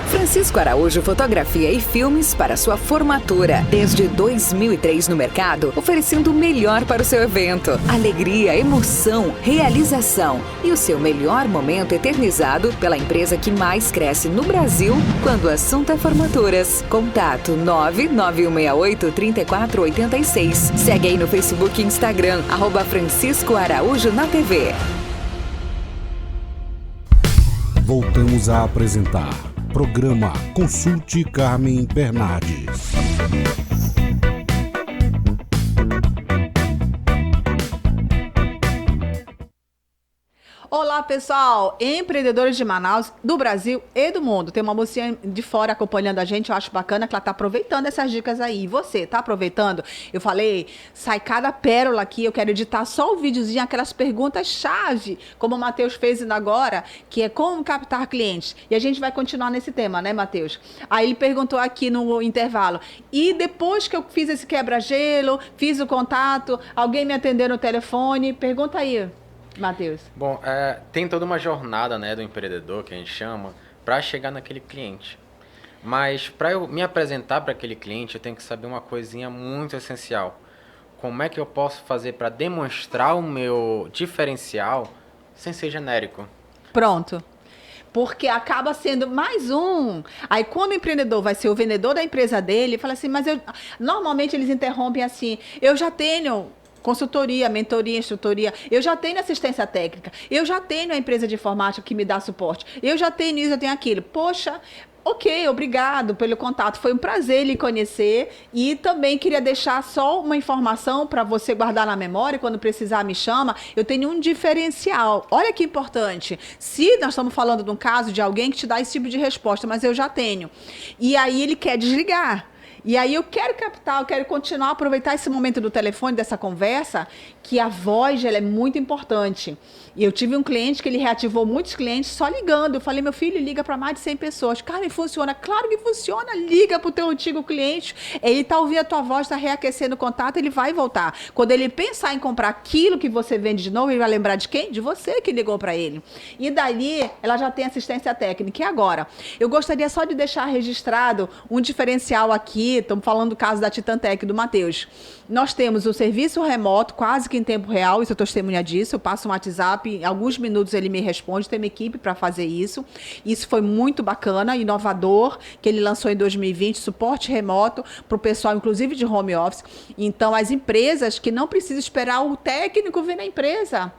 Speaker 6: Francisco Araújo Fotografia e Filmes para sua formatura. Desde 2003 no mercado, oferecendo o melhor para o seu evento. Alegria, emoção, realização e o seu melhor momento eternizado pela empresa que mais cresce no Brasil quando o assunto é formaturas. Contato 99168-3486. Segue aí no Facebook e Instagram, @Francisco Araújo na TV.
Speaker 1: Voltamos a apresentar Programa Consulte Carmen Bernardes.
Speaker 2: Olá, pessoal, empreendedores de Manaus, do Brasil e do mundo. Tem uma mocinha de fora acompanhando a gente, eu acho bacana que ela tá aproveitando essas dicas aí. E você, tá aproveitando? Eu falei, sai cada pérola aqui, eu quero editar só o videozinho, aquelas perguntas-chave, como o Matheus fez agora, que é como captar clientes. E a gente vai continuar nesse tema, né, Matheus? Aí ele perguntou aqui no intervalo, e depois que eu fiz esse quebra-gelo, fiz o contato, alguém me atendeu no telefone, pergunta aí, Matheus.
Speaker 3: Bom, tem toda uma jornada, né, do empreendedor, que a gente chama, para chegar naquele cliente. Mas para eu me apresentar para aquele cliente, eu tenho que saber uma coisinha muito essencial. Como é que eu posso fazer para demonstrar o meu diferencial sem ser genérico?
Speaker 2: Pronto. Porque acaba sendo mais um. Aí quando o empreendedor vai ser o vendedor da empresa dele, fala assim, mas normalmente eles interrompem assim, eu já tenho consultoria, mentoria, instrutoria, eu já tenho assistência técnica, eu já tenho a empresa de informática que me dá suporte, eu já tenho isso, eu tenho aquilo. Poxa, ok, obrigado pelo contato, foi um prazer lhe conhecer e também queria deixar só uma informação para você guardar na memória, quando precisar me chama, eu tenho um diferencial. Olha que importante, se nós estamos falando de um caso de alguém que te dá esse tipo de resposta, mas eu já tenho, e aí ele quer desligar. E aí eu quero captar, eu quero continuar a aproveitar esse momento do telefone, dessa conversa, que a voz ela é muito importante. E eu tive um cliente que ele reativou muitos clientes só ligando. Eu falei, meu filho, liga para mais de 100 pessoas. Carmen, funciona? Claro que funciona. Liga para o teu antigo cliente. Ele está ouvindo a tua voz, está reaquecendo o contato, ele vai voltar. Quando ele pensar em comprar aquilo que você vende de novo, ele vai lembrar de quem? De você que ligou para ele. E dali, ela já tem assistência técnica. E agora? Eu gostaria só de deixar registrado um diferencial aqui. Estamos falando do caso da Titantec, do Matheus. Nós temos o serviço remoto, quase que em tempo real, isso eu testemunha disso. Eu passo um WhatsApp, em alguns minutos ele me responde, tem uma equipe para fazer isso. Isso foi muito bacana, inovador, que ele lançou em 2020, suporte remoto para o pessoal, inclusive de home office. Então, as empresas que não precisam esperar o técnico vir na empresa.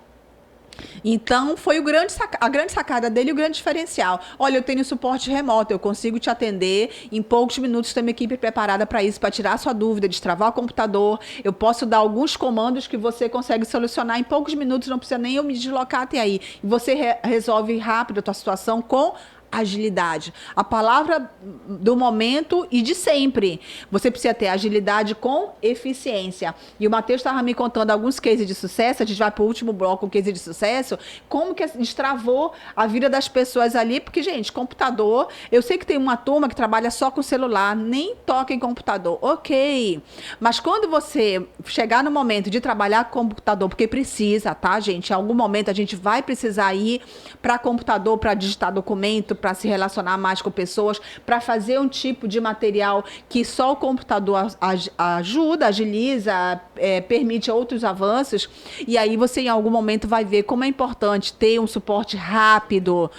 Speaker 2: Então, foi a grande sacada dele, o grande diferencial. Olha, eu tenho suporte remoto, eu consigo te atender, em poucos minutos tem uma equipe preparada para isso, para tirar a sua dúvida, destravar o computador. Eu posso dar alguns comandos que você consegue solucionar em poucos minutos, não precisa nem eu me deslocar até aí. E você resolve rápido a tua situação com agilidade. A palavra do momento e de sempre. Você precisa ter agilidade com eficiência. E o Matheus estava me contando alguns cases de sucesso, a gente vai para o último bloco, o case de sucesso, como que destravou a vida das pessoas ali, porque, gente, computador, eu sei que tem uma turma que trabalha só com celular, nem toca em computador, ok, mas quando você chegar no momento de trabalhar com computador, porque precisa, tá, gente? Em algum momento a gente vai precisar ir para computador, para digitar documento, para se relacionar mais com pessoas, para fazer um tipo de material que só o computador ajuda, agiliza, permite outros avanços. E aí você, em algum momento, vai ver como é importante ter um suporte rápido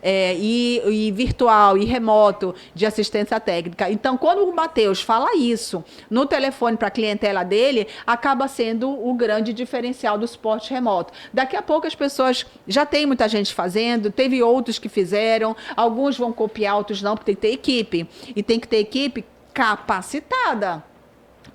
Speaker 2: e virtual e remoto de assistência técnica. Então, quando o Matheus fala isso no telefone para a clientela dele, acaba sendo o grande diferencial do suporte remoto. Daqui a pouco as pessoas, já tem muita gente fazendo, teve outros que fizeram, alguns vão copiar, outros não, porque tem que ter equipe. E tem que ter equipe capacitada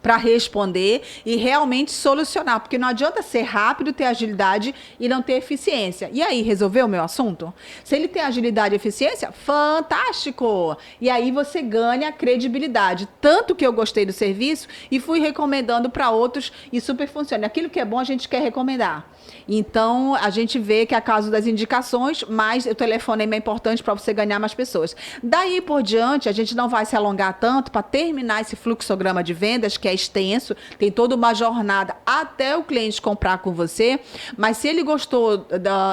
Speaker 2: para responder e realmente solucionar, porque não adianta ser rápido, ter agilidade e não ter eficiência. E aí, resolveu o meu assunto? Se ele tem agilidade e eficiência, fantástico! E aí você ganha credibilidade. Tanto que eu gostei do serviço e fui recomendando para outros e super funciona. Aquilo que é bom a gente quer recomendar. Então, a gente vê que é a causa das indicações, mas o telefonema é importante para você ganhar mais pessoas. Daí por diante, a gente não vai se alongar tanto para terminar esse fluxograma de vendas, que é extenso, tem toda uma jornada até o cliente comprar com você, mas se ele gostou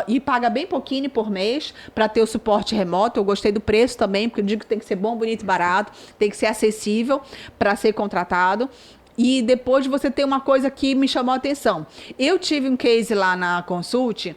Speaker 2: e paga bem pouquinho por mês para ter o suporte remoto, eu gostei do preço também, porque eu digo que tem que ser bom, bonito e barato, tem que ser acessível para ser contratado. E depois você tem uma coisa que me chamou a atenção. Eu tive um case lá na Consult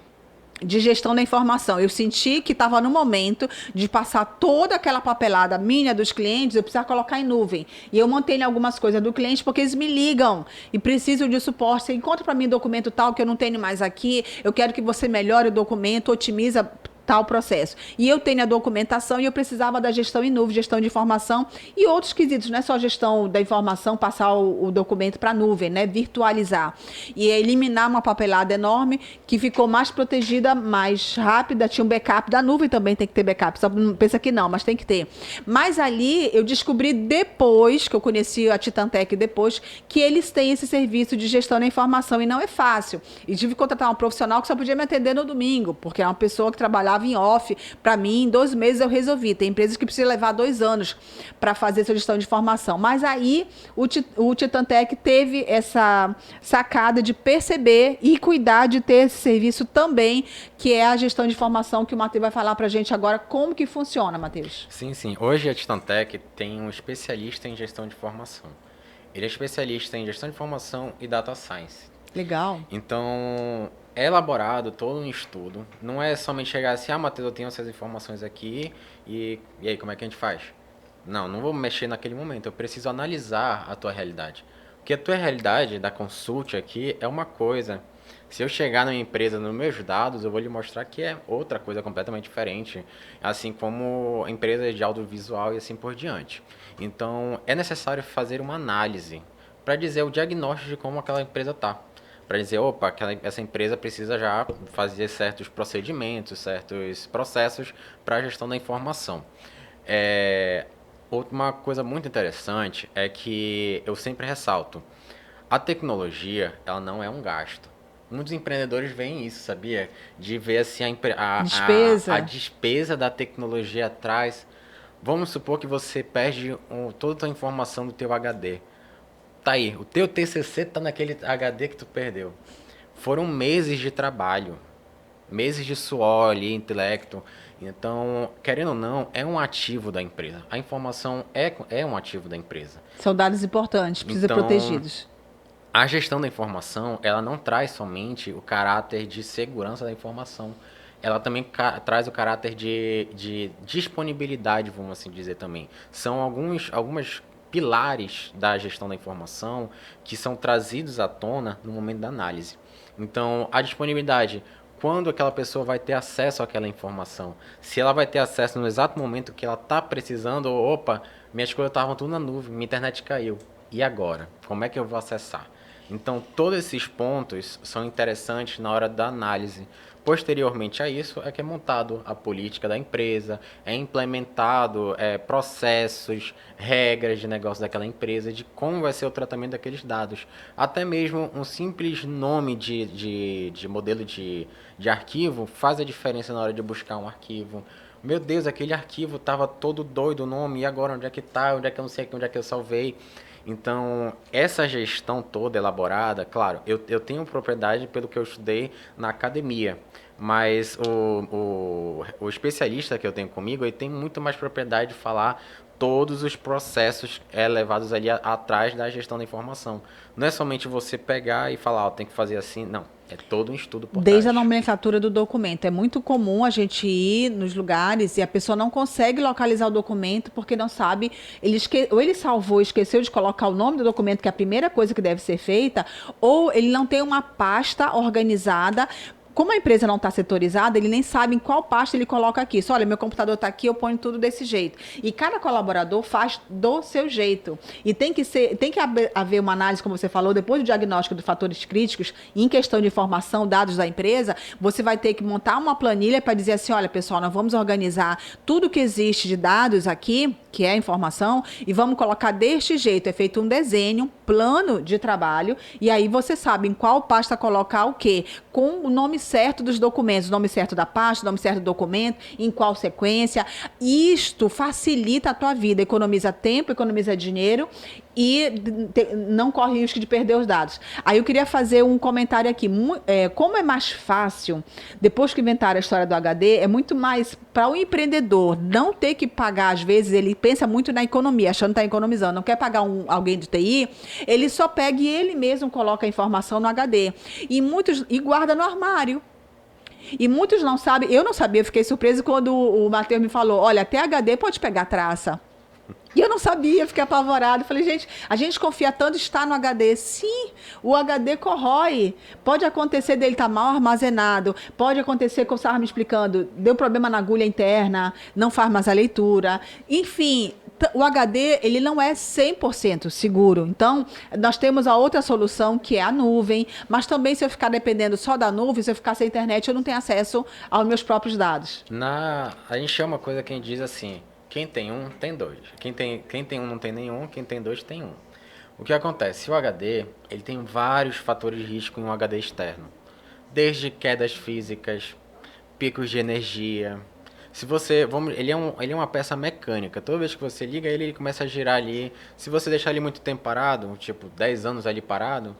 Speaker 2: de gestão da informação. Eu senti que estava no momento de passar toda aquela papelada minha dos clientes, eu precisava colocar em nuvem. E eu montei algumas coisas do cliente porque eles me ligam e precisam de suporte. Você encontra para mim documento tal que eu não tenho mais aqui, eu quero que você melhore o documento, otimiza tal processo. E eu tenho a documentação e eu precisava da gestão em nuvem, gestão de informação e outros quesitos, não é só gestão da informação, passar o documento para a nuvem, né? Virtualizar. E eliminar uma papelada enorme que ficou mais protegida, mais rápida, tinha um backup da nuvem também, tem que ter backup, só pensa que não, mas tem que ter. Mas ali eu descobri depois, que eu conheci a Titantec depois, que eles têm esse serviço de gestão da informação e não é fácil. E tive que contratar um profissional que só podia me atender no domingo, porque é uma pessoa que trabalhava em off, para mim, em 2 meses eu resolvi. Tem empresas que precisam levar 2 anos para fazer essa gestão de informação. Mas aí o Titantec teve essa sacada de perceber e cuidar de ter esse serviço também, que é a gestão de informação, que o Matheus vai falar para a gente agora como que funciona, Matheus.
Speaker 3: Sim, sim. Hoje a Titantec tem um especialista em gestão de informação. Ele é especialista em gestão de informação e data science.
Speaker 2: Legal.
Speaker 3: Então, é elaborado todo um estudo. Não é somente chegar assim, Matheus, eu tenho essas informações aqui e aí, como é que a gente faz? Não vou mexer naquele momento. Eu preciso analisar a tua realidade. Porque a tua realidade da Consult aqui é uma coisa. Se eu chegar numa empresa nos meus dados, eu vou lhe mostrar que é outra coisa completamente diferente. Assim como empresas de audiovisual e assim por diante. Então, é necessário fazer uma análise para dizer o diagnóstico de como aquela empresa está. Para dizer, essa empresa precisa já fazer certos procedimentos, certos processos para a gestão da informação. Uma coisa muito interessante é que eu sempre ressalto, a tecnologia, ela não é um gasto. Muitos empreendedores veem isso, sabia? De ver assim
Speaker 2: Despesa.
Speaker 3: a despesa da tecnologia atrás. Vamos supor que você perde toda a tua informação do teu HD. Tá aí, o teu TCC tá naquele HD que tu perdeu. Foram meses de trabalho, meses de suor ali, intelecto. Então, querendo ou não, é um ativo da empresa. A informação é um ativo da empresa.
Speaker 2: São dados importantes, precisam ser
Speaker 3: Então,
Speaker 2: protegidos.
Speaker 3: A gestão da informação, ela não traz somente o caráter de segurança da informação. Ela também traz o caráter de disponibilidade, vamos assim dizer também. São algumas pilares da gestão da informação que são trazidos à tona no momento da análise. Então, a disponibilidade, quando aquela pessoa vai ter acesso àquela informação. Se ela vai ter acesso no exato momento que ela está precisando, opa, minhas coisas estavam tudo na nuvem, minha internet caiu. E agora? Como é que eu vou acessar? Então, todos esses pontos são interessantes na hora da análise. Posteriormente a isso, é que é montado a política da empresa, é implementado processos, regras de negócio daquela empresa, de como vai ser o tratamento daqueles dados. Até mesmo um simples nome de modelo de arquivo faz a diferença na hora de buscar um arquivo. Meu Deus, aquele arquivo estava todo doido o nome, e agora onde é que está? Onde é que eu não sei, onde é que eu salvei? Então, essa gestão toda elaborada, claro, eu tenho propriedade pelo que eu estudei na academia, mas o especialista que eu tenho comigo, ele tem muito mais propriedade de falar todos os processos levados ali atrás da gestão da informação. Não é somente você pegar e falar, tem que fazer assim, não. É todo um estudo por trás.
Speaker 2: Desde a nomenclatura do documento. É muito comum a gente ir nos lugares e a pessoa não consegue localizar o documento porque não sabe, ou ele salvou, esqueceu de colocar o nome do documento, que é a primeira coisa que deve ser feita, ou ele não tem uma pasta organizada. Como a empresa não está setorizada, ele nem sabe em qual pasta ele coloca aqui. Olha, meu computador está aqui, eu ponho tudo desse jeito. E cada colaborador faz do seu jeito. E tem que haver uma análise, como você falou, depois do diagnóstico dos fatores críticos, em questão de informação, dados da empresa, você vai ter que montar uma planilha para dizer assim, olha, pessoal, nós vamos organizar tudo que existe de dados aqui, que é a informação, e vamos colocar deste jeito. É feito um desenho, um plano de trabalho, e aí você sabe em qual pasta colocar o quê, com o nome certo dos documentos, o nome certo da pasta, o nome certo do documento, em qual sequência. Isto facilita a tua vida, economiza tempo, economiza dinheiro e não corre risco de perder os dados. Aí eu queria fazer um comentário aqui. Como é mais fácil, depois que inventaram a história do HD, é muito mais para o empreendedor não ter que pagar, às vezes ele pensa muito na economia, achando que está economizando, não quer pagar alguém de TI, ele só pega e ele mesmo coloca a informação no HD. E guarda no armário. E muitos não sabem, eu não sabia, fiquei surpresa quando o Matheus me falou, olha, até HD pode pegar traça. E eu não sabia, fiquei apavorada. Falei, gente, a gente confia tanto estar no HD. Sim, o HD corrói. Pode acontecer dele estar mal armazenado. Pode acontecer, como você estava me explicando, deu problema na agulha interna, não faz mais a leitura. Enfim, o HD, ele não é 100% seguro. Então, nós temos a outra solução, que é a nuvem. Mas também, se eu ficar dependendo só da nuvem, se eu ficar sem internet, eu não tenho acesso aos meus próprios dados.
Speaker 3: A gente chama uma coisa que a gente diz assim, quem tem um, tem dois. Quem tem um, não tem nenhum. Quem tem dois, tem um. O que acontece? O HD, ele tem vários fatores de risco em um HD externo. Desde quedas físicas, picos de energia. Ele é uma peça mecânica. Toda vez que você liga ele começa a girar ali. Se você deixar ele muito tempo parado, tipo 10 anos ali parado,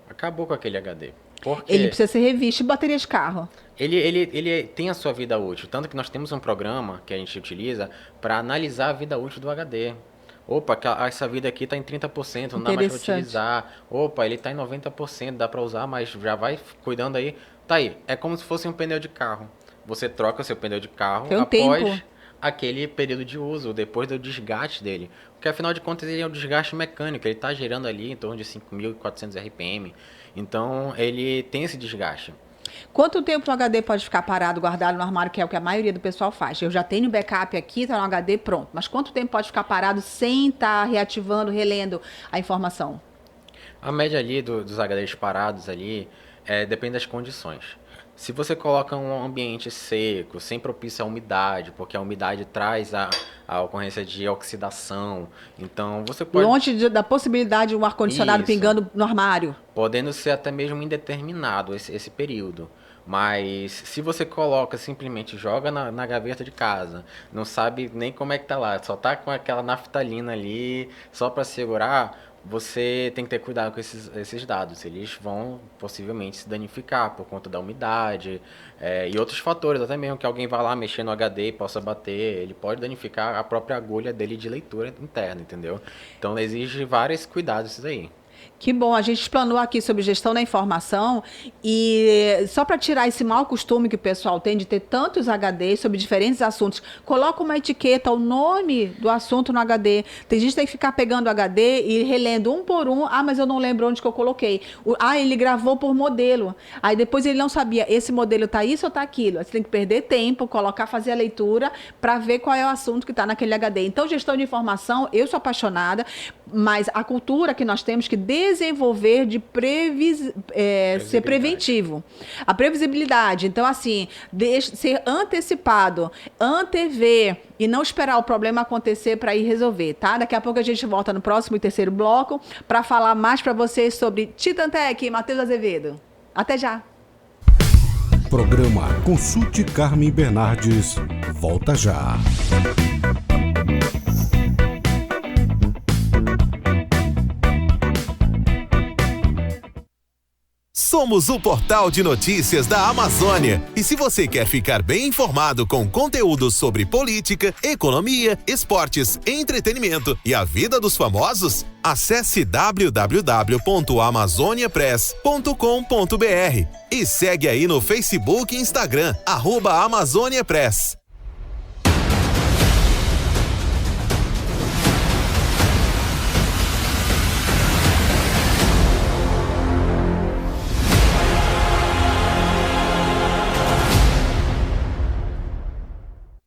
Speaker 3: acabou com aquele HD. Porque
Speaker 2: ele precisa ser revisto, bateria de carro.
Speaker 3: Ele tem a sua vida útil. Tanto que nós temos um programa que a gente utiliza para analisar a vida útil do HD. Opa, essa vida aqui está em 30%, não dá mais para utilizar. Opa, ele está em 90%, dá para usar, mas já vai cuidando aí. Tá aí, é como se fosse um pneu de carro. Você troca o seu pneu de carro após aquele período de uso, depois do desgaste dele. Porque afinal de contas ele é um desgaste mecânico, ele está gerando ali em torno de 5.400 RPM. Então ele tem esse desgaste.
Speaker 2: Quanto tempo o HD pode ficar parado, guardado no armário, que é o que a maioria do pessoal faz? Eu já tenho backup aqui, está no HD, pronto. Mas quanto tempo pode ficar parado sem estar reativando, relendo a informação?
Speaker 3: A média ali dos HDs parados ali depende das condições. Se você coloca um ambiente seco, sem propício à umidade, porque a umidade traz a ocorrência de oxidação, então você pode...
Speaker 2: Longe da possibilidade de um ar-condicionado pingando no armário.
Speaker 3: Podendo ser até mesmo indeterminado esse período. Mas se você coloca, simplesmente joga na gaveta de casa, não sabe nem como é que tá lá, só tá com aquela naftalina ali, só para segurar, você tem que ter cuidado com esses dados. Eles vão possivelmente se danificar por conta da umidade e outros fatores, até mesmo que alguém vá lá mexer no HD e possa bater, ele pode danificar a própria agulha dele de leitura interna, entendeu? Então exige vários cuidados isso aí.
Speaker 2: Que bom, a gente explanou aqui sobre gestão da informação e só para tirar esse mau costume que o pessoal tem de ter tantos HDs sobre diferentes assuntos, coloca uma etiqueta, o nome do assunto no HD. Tem gente que tem que ficar pegando o HD e relendo um por um. Ah, mas eu não lembro onde que eu coloquei. Ele gravou por modelo. Aí depois ele não sabia, esse modelo tá isso ou tá aquilo. Aí você tem que perder tempo, fazer a leitura para ver qual é o assunto que está naquele HD. Então, gestão de informação, eu sou apaixonada, mas a cultura que nós temos que desenvolver de ser preventivo. A previsibilidade. Então, assim, ser antecipado, antever e não esperar o problema acontecer para ir resolver, tá? Daqui a pouco a gente volta no próximo e terceiro bloco para falar mais para vocês sobre Titantec e Matheus Azevedo. Até já!
Speaker 1: Programa Consulte Carmen Bernardes. Volta já.
Speaker 4: Somos o portal de notícias da Amazônia. E se você quer ficar bem informado com conteúdos sobre política, economia, esportes, entretenimento e a vida dos famosos, acesse www.amazoniapress.com.br e segue aí no Facebook e Instagram, @AmazôniaPress.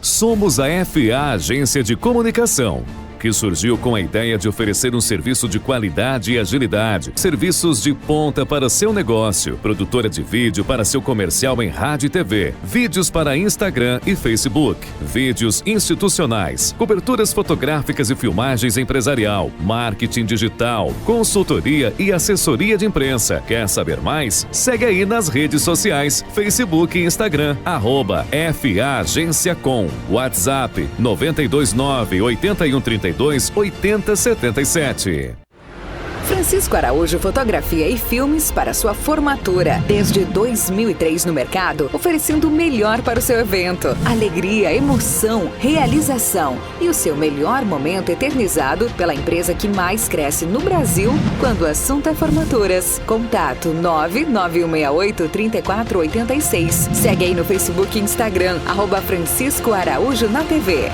Speaker 5: Somos a FA Agência de Comunicação, que surgiu com a ideia de oferecer um serviço de qualidade e agilidade, serviços de ponta para seu negócio, produtora de vídeo para seu comercial em rádio e TV, vídeos para Instagram e Facebook, vídeos institucionais, coberturas fotográficas e filmagens empresarial, marketing digital, consultoria e assessoria de imprensa. Quer saber mais? Segue aí nas redes sociais, Facebook e Instagram, @FA Agência Com, WhatsApp 929-8132-8077.
Speaker 6: Francisco Araújo Fotografia e Filmes para sua formatura. Desde 2003 no mercado, oferecendo o melhor para o seu evento. Alegria, emoção, realização e o seu melhor momento eternizado pela empresa que mais cresce no Brasil quando o assunto é formaturas. Contato 99168-3486. Segue aí no Facebook e Instagram, @Francisco Araújo na TV.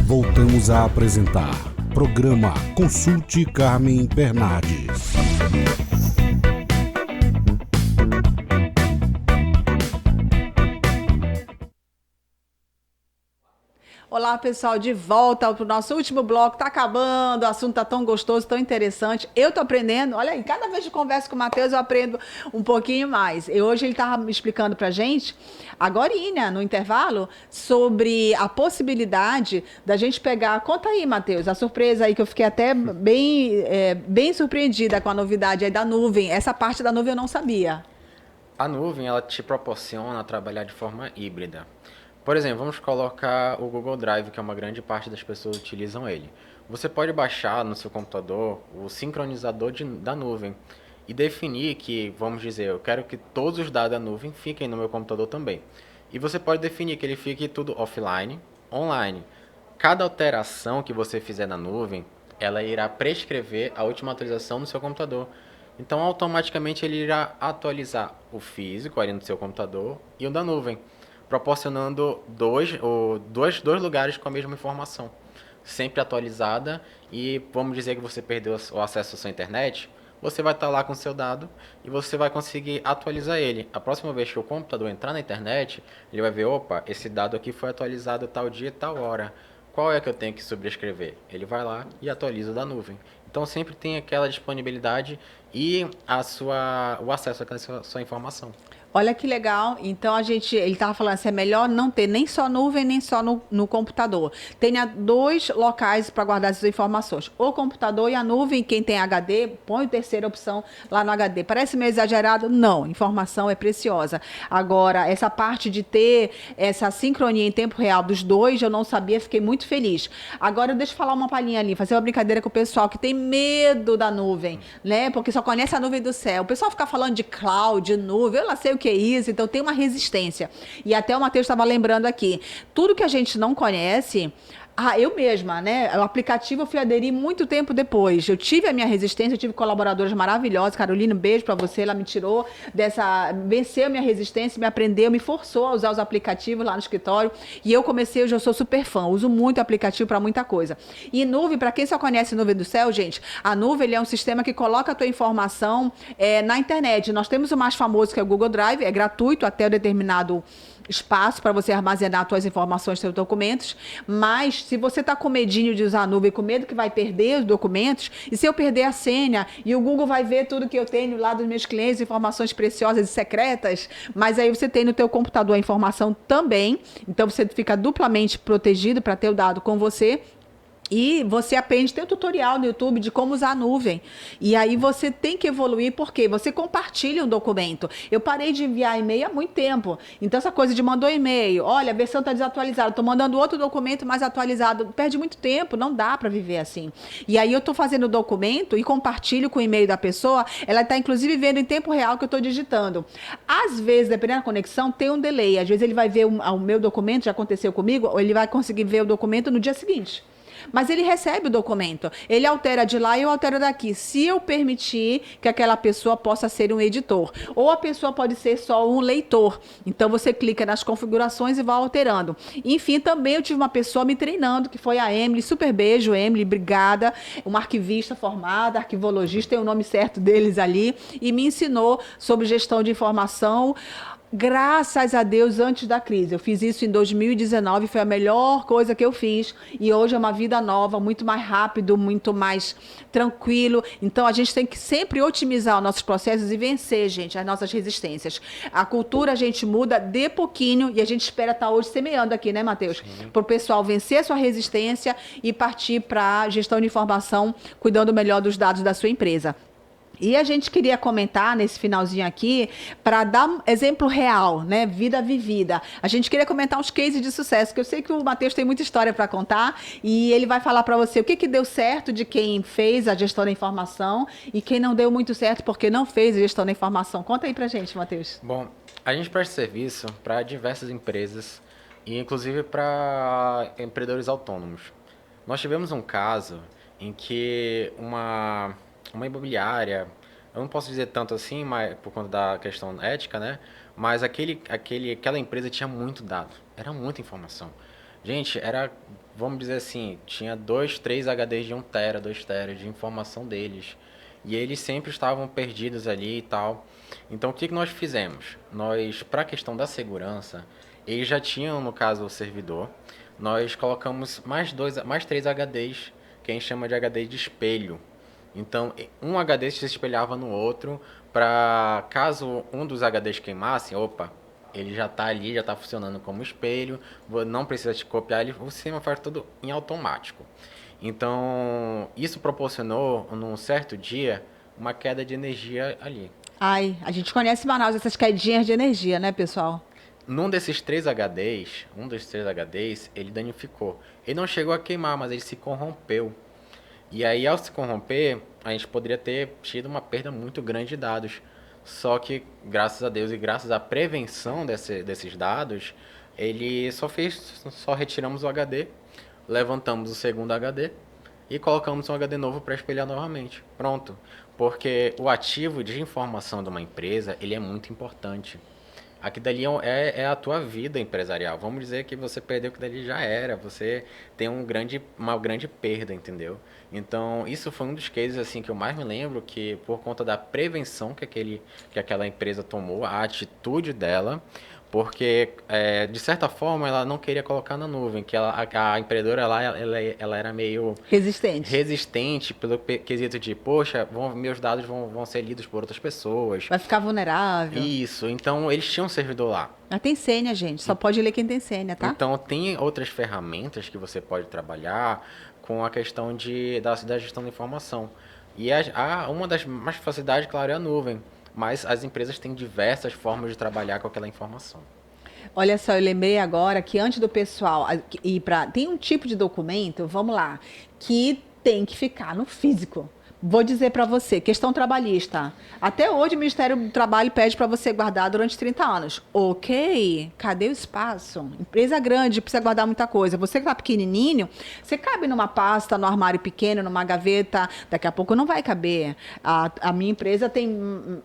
Speaker 1: Voltamos a apresentar Programa Consulte Carmen Bernardes.
Speaker 2: Olá, pessoal, de volta para o nosso último bloco. Tá acabando, o assunto tá tão gostoso, tão interessante. Eu tô aprendendo, olha aí, cada vez que converso com o Matheus, eu aprendo um pouquinho mais. E hoje ele estava me explicando pra gente, agorinha, no intervalo, sobre a possibilidade da gente pegar... Conta aí, Matheus, a surpresa aí, que eu fiquei até bem surpreendida com a novidade aí da nuvem. Essa parte da nuvem eu não sabia.
Speaker 3: A nuvem, ela te proporciona trabalhar de forma híbrida. Por exemplo, vamos colocar o Google Drive, que é uma grande parte das pessoas utilizam ele. Você pode baixar no seu computador o sincronizador da nuvem e definir que, vamos dizer, eu quero que todos os dados da nuvem fiquem no meu computador também. E você pode definir que ele fique tudo offline, online. Cada alteração que você fizer na nuvem, ela irá prescrever a última atualização no seu computador. Então, automaticamente, ele irá atualizar o físico ali no seu computador e o da nuvem, proporcionando dois lugares com a mesma informação, sempre atualizada. E vamos dizer que você perdeu o acesso à sua internet, você vai estar lá com o seu dado e você vai conseguir atualizar ele. A próxima vez que o computador entrar na internet, ele vai ver, opa, esse dado aqui foi atualizado tal dia e tal hora. Qual é que eu tenho que sobrescrever? Ele vai lá e atualiza o da nuvem. Então sempre tem aquela disponibilidade e o acesso àquela sua informação.
Speaker 2: Olha que legal. Então ele estava falando assim, é melhor não ter nem só nuvem, nem só no computador. Tenha 2 locais para guardar essas informações. O computador e a nuvem, quem tem HD, põe a terceira opção lá no HD. Parece meio exagerado? Não, informação é preciosa. Agora, essa parte de ter essa sincronia em tempo real dos 2, eu não sabia, fiquei muito feliz. Agora, deixa eu falar uma palhinha ali, fazer uma brincadeira com o pessoal que tem medo da nuvem, né? Porque só conhece a nuvem do céu. O pessoal fica falando de cloud, de nuvem, eu não sei o que é isso, então tem uma resistência. E até o Matheus estava lembrando aqui, tudo que a gente não conhece, eu mesma, né? O aplicativo eu fui aderir muito tempo depois. Eu tive a minha resistência, eu tive colaboradoras maravilhosas. Carolina, um beijo pra você. Ela me tirou venceu a minha resistência, me aprendeu, me forçou a usar os aplicativos lá no escritório. E eu hoje eu sou super fã. Uso muito aplicativo para muita coisa. E nuvem, para quem só conhece nuvem do céu, gente, a nuvem ele é um sistema que coloca a tua informação na internet. Nós temos o mais famoso que é o Google Drive, é gratuito até um determinado espaço para você armazenar suas informações, seus documentos, mas se você está com medinho de usar a nuvem, com medo que vai perder os documentos, e se eu perder a senha, e o Google vai ver tudo que eu tenho lá dos meus clientes, informações preciosas e secretas, mas aí você tem no teu computador a informação também, então você fica duplamente protegido para ter o dado com você. E você aprende, tem um tutorial no YouTube de como usar a nuvem. E aí você tem que evoluir, porque você compartilha um documento. Eu parei de enviar e-mail há muito tempo. Então essa coisa de mandou e-mail, olha, a versão está desatualizada, estou mandando outro documento mais atualizado. Perde muito tempo, não dá para viver assim. E aí eu estou fazendo o documento e compartilho com o e-mail da pessoa, ela está inclusive vendo em tempo real que eu estou digitando. Às vezes, dependendo da conexão, tem um delay. Às vezes ele vai ver o meu documento, já aconteceu comigo, ou ele vai conseguir ver o documento no dia seguinte. Mas ele recebe o documento, ele altera de lá e eu altero daqui, se eu permitir que aquela pessoa possa ser um editor. Ou a pessoa pode ser só um leitor. Então você clica nas configurações e vai alterando. Enfim, também eu tive uma pessoa me treinando, que foi a Emily, super beijo, Emily, obrigada, uma arquivista formada, arquivologista, tem o nome certo deles ali, e me ensinou sobre gestão de informação. Graças a Deus, antes da crise. Eu fiz isso em 2019, foi a melhor coisa que eu fiz. E hoje é uma vida nova, muito mais rápido, muito mais tranquilo. Então, a gente tem que sempre otimizar os nossos processos e vencer, gente, as nossas resistências. A cultura a gente muda de pouquinho e a gente espera estar hoje semeando aqui, né, Matheus? Para o pessoal vencer a sua resistência e partir para a gestão de informação, cuidando melhor dos dados da sua empresa. E a gente queria comentar nesse finalzinho aqui, para dar um exemplo real, né? Vida vivida. A gente queria comentar uns cases de sucesso, que eu sei que o Matheus tem muita história para contar, e ele vai falar para você o que deu certo de quem fez a gestão da informação e quem não deu muito certo porque não fez a gestão da informação. Conta aí pra gente, Matheus.
Speaker 3: Bom, a gente presta serviço para diversas empresas, e inclusive para empreendedores autônomos. Nós tivemos um caso em que uma imobiliária, eu não posso dizer tanto assim, mas por conta da questão ética, né? Mas aquela empresa tinha muito dado, era muita informação. Gente, vamos dizer assim, tinha 2, 3 HDs de 1 tera, 2 teras de informação deles. E eles sempre estavam perdidos ali e tal. Então, o que nós fizemos? Para a questão da segurança, eles já tinham, no caso, o servidor. Nós colocamos mais 3 HDs, que a gente chama de HD de espelho. Então, um HD se espelhava no outro, para caso um dos HDs queimasse, ele já está ali, já está funcionando como espelho, não precisa te copiar, o sistema faz tudo em automático. Então, isso proporcionou, num certo dia, uma queda de energia ali.
Speaker 2: Ai, a gente conhece em Manaus essas quedinhas de energia, né, pessoal?
Speaker 3: Um dos 3 HDs, ele danificou. Ele não chegou a queimar, mas ele se corrompeu. E aí, ao se corromper, a gente poderia ter tido uma perda muito grande de dados. Só que, graças a Deus e graças à prevenção desses dados, só retiramos o HD, levantamos o segundo HD e colocamos um HD novo para espelhar novamente. Pronto. Porque o ativo de informação de uma empresa, ele é muito importante. Aqui dali é a tua vida empresarial. Vamos dizer que você perdeu, que dali já era. Você tem uma grande perda, entendeu? Então, isso foi um dos cases assim, que eu mais me lembro, que por conta da prevenção que aquela empresa tomou, a atitude dela, porque, de certa forma, ela não queria colocar na nuvem, que a empreendedora lá, ela era meio resistente pelo quesito de, poxa, meus dados vão ser lidos por outras pessoas.
Speaker 2: Vai ficar vulnerável.
Speaker 3: Isso, então eles tinham um servidor lá.
Speaker 2: Mas tem senha, gente, só pode ler quem tem senha, tá?
Speaker 3: Então tem outras ferramentas que você pode trabalhar com a questão da gestão da informação. E uma das mais facilidades, claro, é a nuvem. Mas as empresas têm diversas formas de trabalhar com aquela informação.
Speaker 2: Olha só, eu lembrei agora que antes do pessoal ir para... Tem um tipo de documento, vamos lá, que tem que ficar no físico. Vou dizer para você, questão trabalhista. Até hoje o Ministério do Trabalho pede para você guardar durante 30 anos. Ok, cadê o espaço? Empresa grande, precisa guardar muita coisa. Você que está pequenininho, você cabe numa pasta, no armário pequeno, numa gaveta. Daqui a pouco não vai caber. A minha empresa tem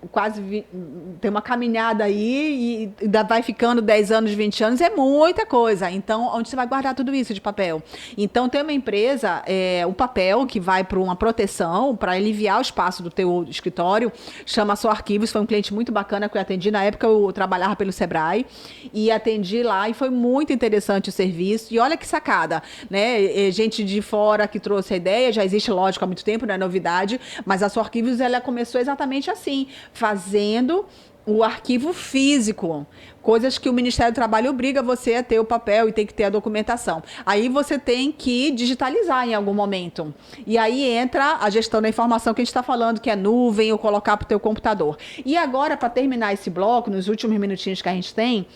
Speaker 2: tem uma caminhada aí e ainda vai ficando 10 anos, 20 anos. É muita coisa. Então, onde você vai guardar tudo isso de papel? Então, tem uma empresa, o papel que vai para uma proteção, para aliviar o espaço do teu escritório, chama Só Arquivos, foi um cliente muito bacana que eu atendi, na época eu trabalhava pelo Sebrae, e atendi lá, e foi muito interessante o serviço, e olha que sacada, né, gente de fora que trouxe a ideia, já existe, lógico, há muito tempo, não é novidade, mas a Só Arquivos, ela começou exatamente assim, fazendo o arquivo físico, coisas que o Ministério do Trabalho obriga você a ter o papel e tem que ter a documentação. Aí você tem que digitalizar em algum momento. E aí entra a gestão da informação que a gente está falando, que é nuvem ou colocar para o teu computador. E agora, para terminar esse bloco, nos últimos minutinhos que a gente tem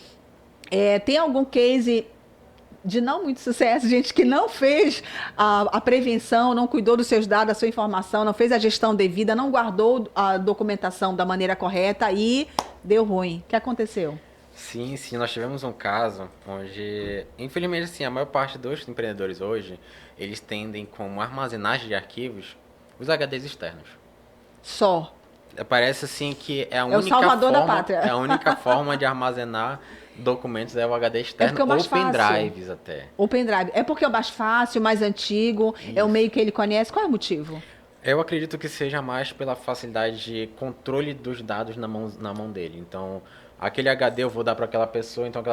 Speaker 2: algum case de não muito sucesso, gente que não fez a prevenção, não cuidou dos seus dados, da sua informação, não fez a gestão devida, não guardou a documentação da maneira correta e deu ruim. O que aconteceu?
Speaker 3: Sim, nós tivemos um caso onde, infelizmente, assim, a maior parte dos empreendedores hoje, eles tendem como armazenagem de arquivos os HDs externos.
Speaker 2: Só.
Speaker 3: Parece assim que é a
Speaker 2: o salvador da pátria.
Speaker 3: É a única forma de armazenar documentos o HD externo ou pendrives até.
Speaker 2: Ou pendrive. É porque é o mais fácil, mais antigo, é o meio que ele conhece. Qual é o motivo?
Speaker 3: Eu acredito que seja mais pela facilidade de controle dos dados na mão dele. Então, aquele HD eu vou dar para aquela pessoa, então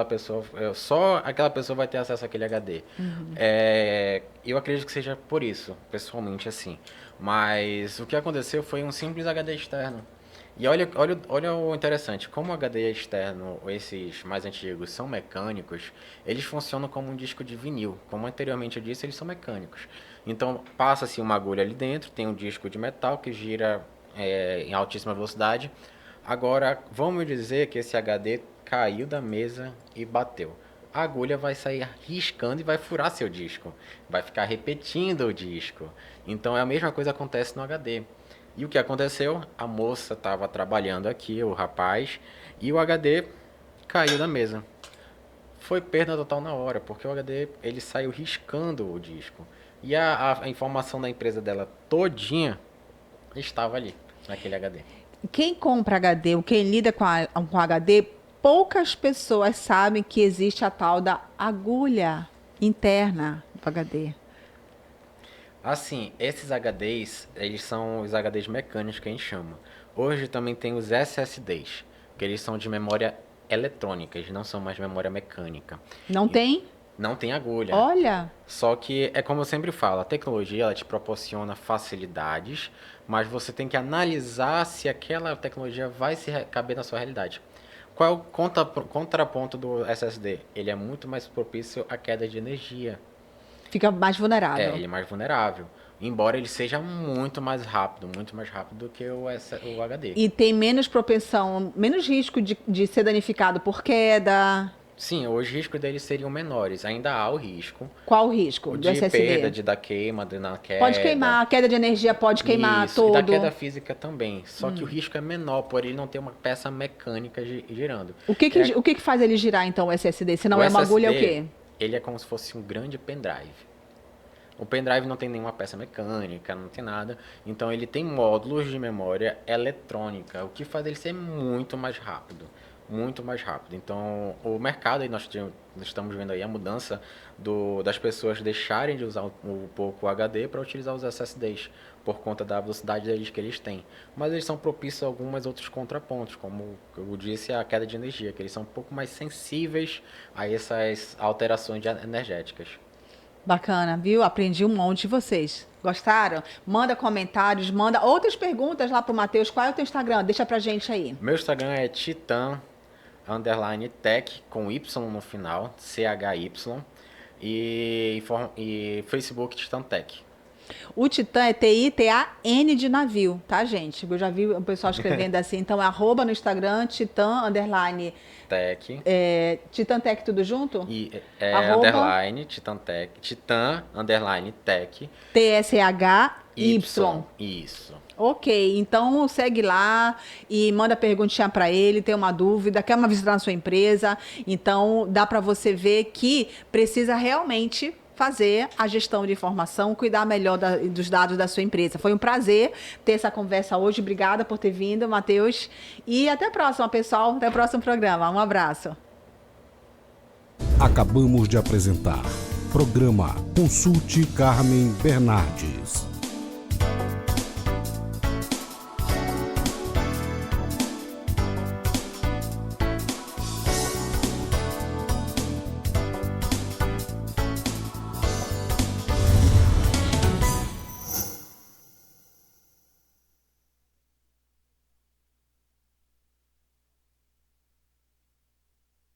Speaker 3: só aquela pessoa vai ter acesso àquele HD. Uhum. Eu acredito que seja por isso, pessoalmente assim. Mas o que aconteceu foi um simples HD externo. E olha o interessante, como o HD externo, esses mais antigos, são mecânicos, eles funcionam como um disco de vinil. Como anteriormente eu disse, eles são mecânicos. Então, passa-se uma agulha ali dentro, tem um disco de metal que gira em altíssima velocidade. Agora, vamos dizer que esse HD caiu da mesa e bateu. A agulha vai sair riscando e vai furar seu disco. Vai ficar repetindo o disco. Então, a mesma coisa acontece no HD. E o que aconteceu? A moça estava trabalhando aqui, o rapaz, e o HD caiu da mesa. Foi perda total na hora, porque o HD ele saiu riscando o disco. E a informação da empresa dela todinha estava ali, naquele HD.
Speaker 2: Quem compra HD, ou quem lida com HD, poucas pessoas sabem que existe a tal da agulha interna do HD.
Speaker 3: Assim, esses HDs, eles são os HDs mecânicos que a gente chama. Hoje também tem os SSDs, que eles são de memória eletrônica, eles não são mais memória mecânica.
Speaker 2: Não tem?
Speaker 3: Não tem agulha.
Speaker 2: Olha!
Speaker 3: Só que, é como eu sempre falo, a tecnologia ela te proporciona facilidades, mas você tem que analisar se aquela tecnologia vai se caber na sua realidade. Qual é o contraponto do SSD? Ele é muito mais propício à queda de energia.
Speaker 2: Fica mais vulnerável.
Speaker 3: Ele é mais vulnerável. Embora ele seja muito mais rápido do que o HD.
Speaker 2: E tem menos propensão, menos risco de ser danificado por queda.
Speaker 3: Sim, os riscos deles seriam menores. Ainda há o risco.
Speaker 2: Qual o risco do SSD?
Speaker 3: Perda, da queima, na queda.
Speaker 2: Pode queimar, a queda de energia pode queimar todo.
Speaker 3: E da queda física também. Só que o risco é menor, por ele não ter uma peça mecânica girando.
Speaker 2: O que faz ele girar, então, o SSD? Se não é uma agulha, é o quê?
Speaker 3: Ele é como se fosse um grande pendrive. O pendrive não tem nenhuma peça mecânica, não tem nada. Então, ele tem módulos de memória eletrônica, o que faz ele ser muito mais rápido. Muito mais rápido. Então, o mercado, aí nós estamos vendo aí a mudança das pessoas deixarem de usar um pouco o HD para utilizar os SSDs, por conta da velocidade deles que eles têm. Mas eles são propícios a alguns outros contrapontos, como eu disse, a queda de energia, que eles são um pouco mais sensíveis a essas alterações energéticas.
Speaker 2: Bacana, viu? Aprendi um monte de vocês. Gostaram? Manda comentários, manda outras perguntas lá pro Matheus. Qual é o teu Instagram? Deixa pra gente aí.
Speaker 3: Meu Instagram é titan_tech, com Y no final, CHY, e Facebook Titan Tech.
Speaker 2: O Titan é Titan de navio, tá, gente? Eu já vi o pessoal escrevendo assim. Então, é @ no Instagram, Titan_Tech. Titan Tech tudo junto?
Speaker 3: Underline, Titan Tech. Titan_Tech.
Speaker 2: TSHY.
Speaker 3: Isso.
Speaker 2: Ok, então segue lá e manda perguntinha para ele, tem uma dúvida, quer uma visita na sua empresa. Então, dá para você ver que precisa realmente fazer a gestão de informação, cuidar melhor dos dados da sua empresa. Foi um prazer ter essa conversa hoje. Obrigada por ter vindo, Matheus. E até a próxima, pessoal. Até o próximo programa. Um abraço.
Speaker 1: Acabamos de apresentar programa Consulte Carmen Bernardes.